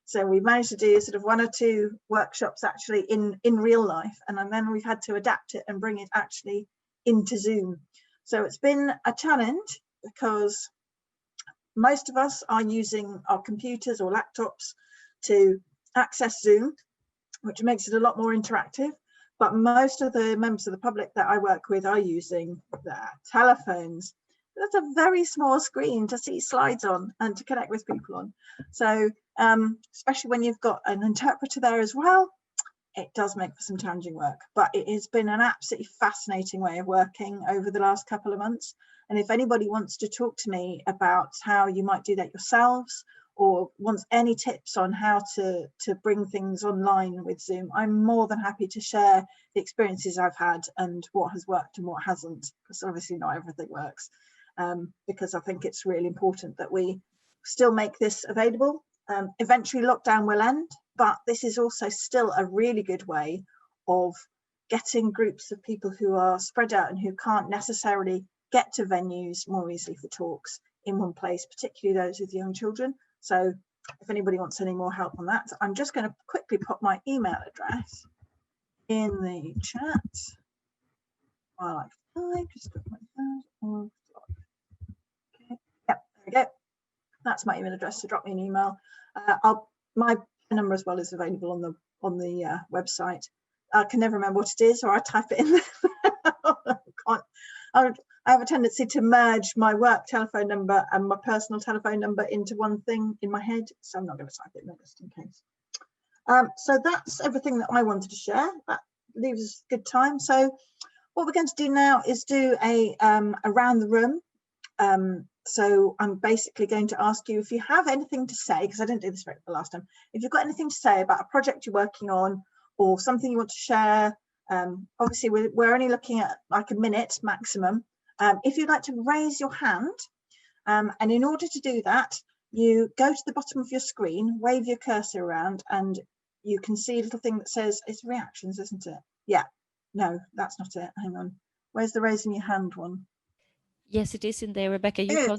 So we managed to do sort of 1 or 2 workshops actually in real life, and then we've had to adapt it and bring it actually into Zoom. So it's been a challenge because most of us are using our computers or laptops to access Zoom, which makes it a lot more interactive. But most of the members of the public that I work with are using their telephones. That's a very small screen to see slides on and to connect with people on. So especially when you've got an interpreter there as well, it does make for some challenging work, but it has been an absolutely fascinating way of working over the last couple of months. And if anybody wants to talk to me about how you might do that yourselves, or wants any tips on how to bring things online with Zoom, I'm more than happy to share the experiences I've had and what has worked and what hasn't, because obviously not everything works, because I think it's really important that we still make this available. Eventually lockdown will end, but this is also still a really good way of getting groups of people who are spread out and who can't necessarily get to venues more easily for talks in one place, particularly those with young children. So if anybody wants any more help on that, I'm just going to quickly put my email address in the chat while I type. Just put my phone. Okay. Yep, there we go. That's my email address, so drop me an email. My number as well is available on the website. I can never remember what it is, or I type it in there. I have a tendency to merge my work telephone number and my personal telephone number into one thing in my head, so I'm not going to type it in there just in case. So that's everything that I wanted to share. That leaves us good time. So what we're going to do now is do a around the room. So I'm basically going to ask you if you have anything to say, because I didn't do this very the last time. If you've got anything to say about a project you're working on or something you want to share, obviously we're only looking at like a minute maximum. If you'd like to raise your hand, and in order to do that, you go to the bottom of your screen, wave your cursor around, and you can see a little thing that says, it's reactions, isn't it? Yeah, no, that's not it. Hang on. Where's the raising your hand one?
Yes, it is in there, Rebecca. You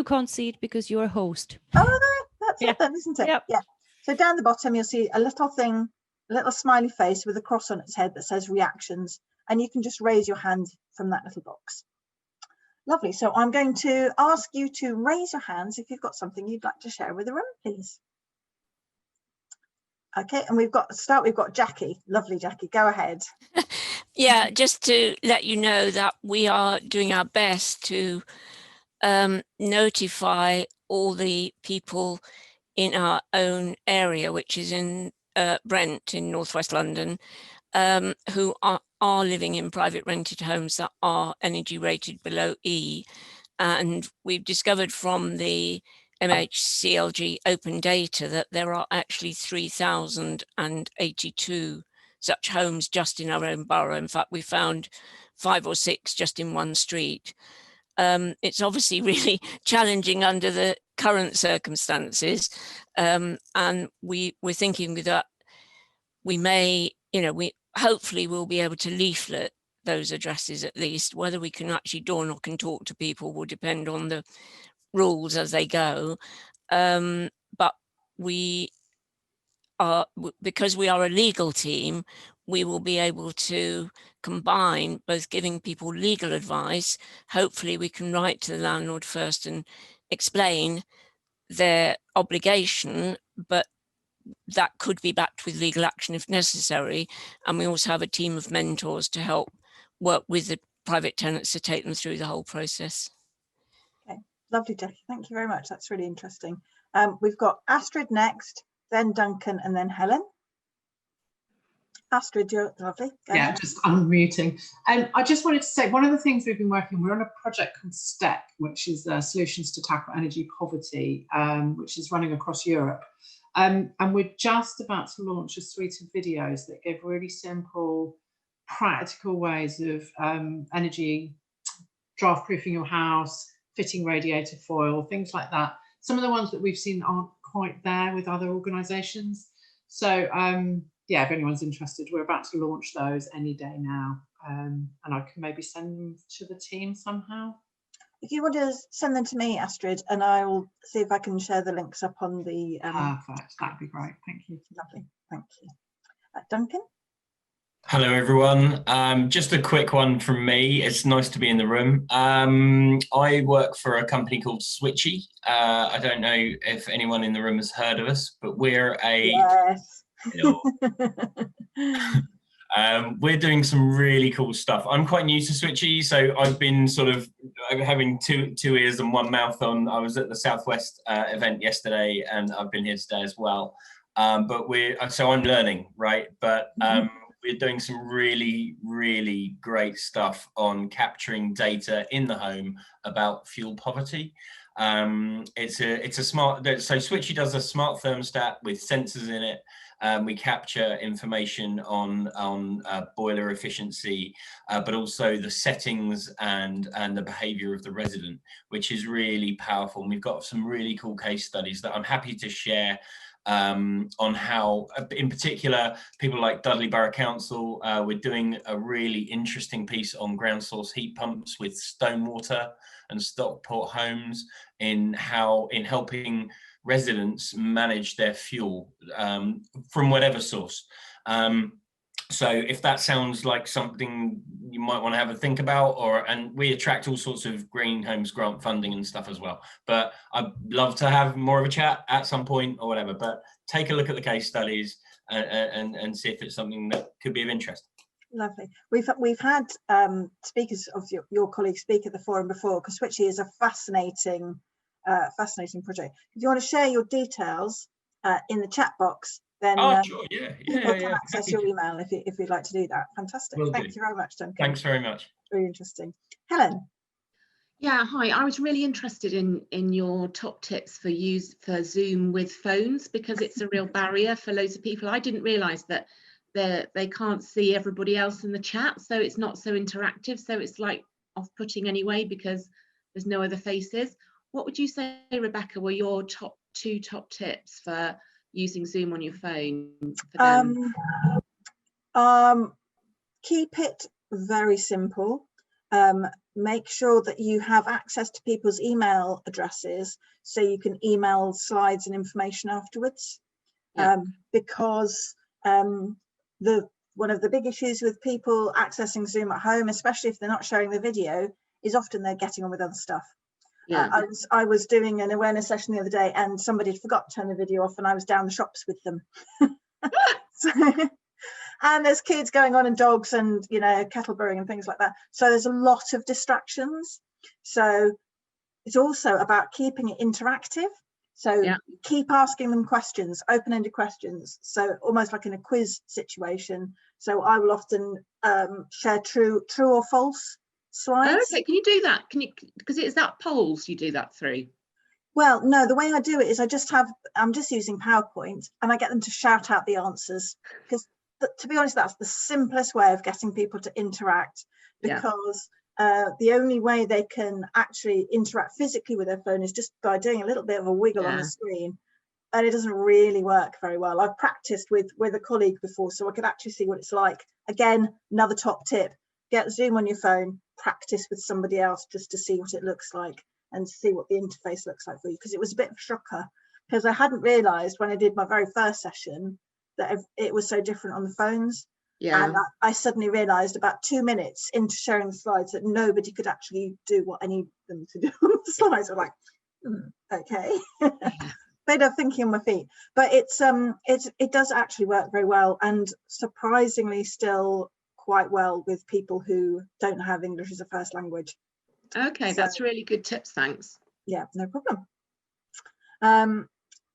can't see it because you're a host.
Oh, no, that's it then, isn't it?
Yep.
Yeah. So down the bottom, you'll see a little thing, a little smiley face with a cross on its head that says reactions, and you can just raise your hand from that little box. Lovely. So I'm going to ask you to raise your hands if you've got something you'd like to share with the room, please. Okay, and we've got Jackie. Lovely, Jackie, go ahead.
Yeah, just to let you know that we are doing our best to notify all the people in our own area, which is in Brent in northwest London, who are living in private rented homes that are energy rated below E. And we've discovered from the MHCLG open data that there are actually 3,082 such homes just in our own borough. In fact, we found 5 or 6 just in one street. It's obviously really challenging under the current circumstances, and we're thinking that we may, we hopefully will be able to leaflet those addresses at least. Whether we can actually door knock and talk to people will depend on the rules as they go. But we are, because we are a legal team, we will be able to combine both giving people legal advice. Hopefully we can write to the landlord first and explain their obligation, but that could be backed with legal action if necessary. And we also have a team of mentors to help work with the private tenants to take them through the whole process.
Okay, lovely, Jackie. Thank you very much. That's really interesting. We've got Astrid next, then Duncan, and then Helen. Astrid, you're lovely. Go ahead.
Just unmuting. I just wanted to say, one of the things we've been working, we're on a project called STEP, which is Solutions to Tackle Energy Poverty, which is running across Europe. And we're just about to launch a suite of videos that give really simple, practical ways of energy, draft proofing your house, fitting radiator foil, things like that. Some of the ones that we've seen aren't quite there with other organisations. So yeah, if anyone's interested, we're about to launch those any day now. And I can maybe send them to the team somehow.
If you want to send them to me, Astrid, and I will see if I can share the links up on the...
Perfect, that'd be great, thank you.
Lovely, thank you. Duncan?
Hello everyone, just a quick one from me. It's nice to be in the room. I work for a company called Switchy. I don't know if anyone in the room has heard of us, but we're a...
Yes.
We're doing some really cool stuff. I'm quite new to Switchy, so I've been sort of having two ears and one mouth on. I was at the Southwest event yesterday, and I've been here today as well. So I'm learning, right? But we're doing some really, really great stuff on capturing data in the home about fuel poverty. It's a smart, so Switchy does a smart thermostat with sensors in it. We capture information on boiler efficiency, but also the settings and the behavior of the resident, which is really powerful. And we've got some really cool case studies that I'm happy to share on how, in particular, people like Dudley Borough Council, we're doing a really interesting piece on ground source heat pumps with Stonewater and Stockport Homes in helping residents manage their fuel from whatever source. So if that sounds like something you might want to have a think about, and we attract all sorts of green homes grant funding and stuff as well. But I'd love to have more of a chat at some point or whatever, but take a look at the case studies and see if it's something that could be of interest.
Lovely. We've had speakers of your colleagues speak at the forum before, because Switchy is a fascinating project. If you want to share your details in the chat box, then
sure,
people can access your email if you'd like to do that. Fantastic. Thank you very much, Duncan.
Thanks very much.
Very interesting. Helen.
Yeah, hi. I was really interested in your top tips for Zoom with phones, because it's a real barrier for loads of people. I didn't realise that they can't see everybody else in the chat, so it's not so interactive. So it's like off-putting anyway, because there's no other faces. What would you say, Rebecca, were your two top tips for using Zoom on your phone for them?
Keep it very simple. Make sure that you have access to people's email addresses so you can email slides and information afterwards. Because one of the big issues with people accessing Zoom at home, especially if they're not sharing the video, is often they're getting on with other stuff. I was doing an awareness session the other day, and somebody had forgot to turn the video off, and I was down the shops with them. And there's kids going on and dogs and, you know, kettle brewing and things like that. So there's a lot of distractions. So it's also about keeping it interactive. So keep asking them questions, open-ended questions. So almost like in a quiz situation. So I will often share true or false slides.
Okay, can you do that? Can you, because it's that polls you do that through?
Well, no, the way I do it is I'm just using PowerPoint, and I get them to shout out the answers, because to be honest, that's the simplest way of getting people to interact, because the only way they can actually interact physically with their phone is just by doing a little bit of a wiggle on the screen, and it doesn't really work very well. I've practiced with a colleague before, so I could actually see what it's like. Again, another top tip: get Zoom on your phone, practice with somebody else just to see what it looks like and see what the interface looks like for you, because it was a bit of a shocker, because I hadn't realised when I did my very first session that it was so different on the phones.
Yeah.
And I suddenly realised about 2 minutes into sharing the slides that nobody could actually do what I need them to do on the slides. I'm like, okay. Bit of thinking on my feet, but it does actually work very well, and surprisingly still quite well with people who don't have English as a first language.
Okay,
So,
that's really good tips, thanks.
Yeah, no problem.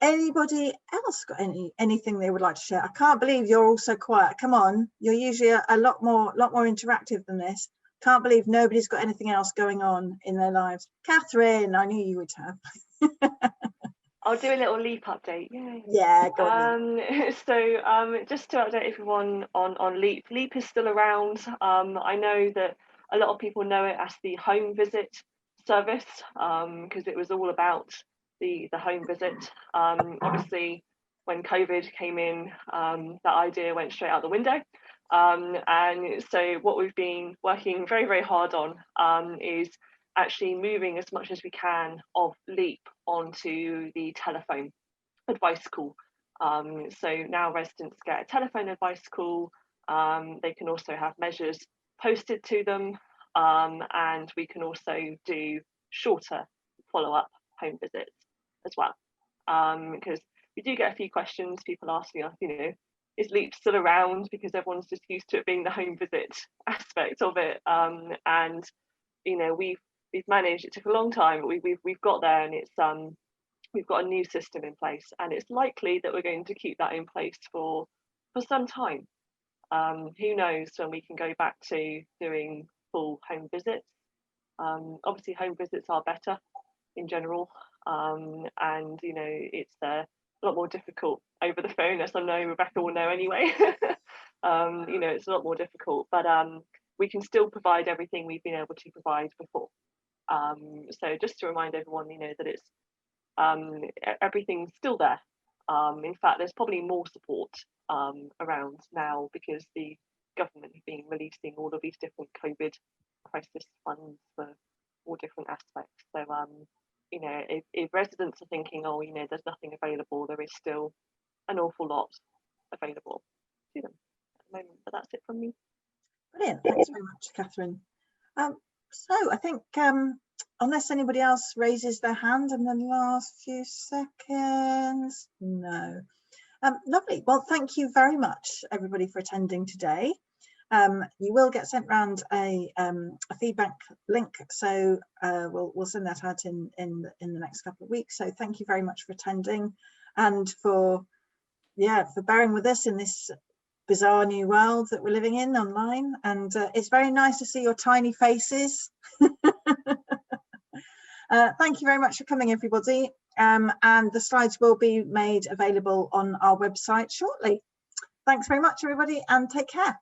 Anybody else got anything they would like to share? I can't believe you're all so quiet. Come on, you're usually a lot more interactive than this. Can't believe nobody's got anything else going on in their lives. Catherine, I knew you would have.
I'll do a little LEAP update. Yay.
Yeah, go on.
So just to update everyone on LEAP. LEAP is still around. I know that a lot of people know it as the home visit service, because it was all about the home visit. Obviously, when COVID came in, that idea went straight out the window. And so what we've been working very, very hard on is actually moving as much as we can of LEAP onto the telephone advice call. So now residents get a telephone advice call. They can also have measures posted to them, and we can also do shorter follow-up home visits as well. Because we do get a few questions, people asking us, is LEAP still around, because everyone's just used to it being the home visit aspect of it. And we've managed. It took a long time, but we've got there, and it's we've got a new system in place, and it's likely that we're going to keep that in place for some time. Who knows when we can go back to doing full home visits. Obviously home visits are better in general, and it's a lot more difficult over the phone, as I know Rebecca will know anyway. It's a lot more difficult, but we can still provide everything we've been able to provide before. So just to remind everyone, that it's everything's still there. In fact, there's probably more support around now, because the government have been releasing all of these different COVID crisis funds for all different aspects. So if residents are thinking, oh, there's nothing available, there is still an awful lot available to them at the moment. But that's it from me.
Brilliant, thanks very much, Catherine. So I think unless anybody else raises their hand in the last few seconds, no. Lovely. Well, thank you very much, everybody, for attending today. You will get sent round a feedback link, so we'll send that out in the next couple of weeks. So thank you very much for attending, and for bearing with us in this bizarre new world that we're living in online. And it's very nice to see your tiny faces. Thank you very much for coming, everybody. And the slides will be made available on our website shortly. Thanks very much, everybody, and take care.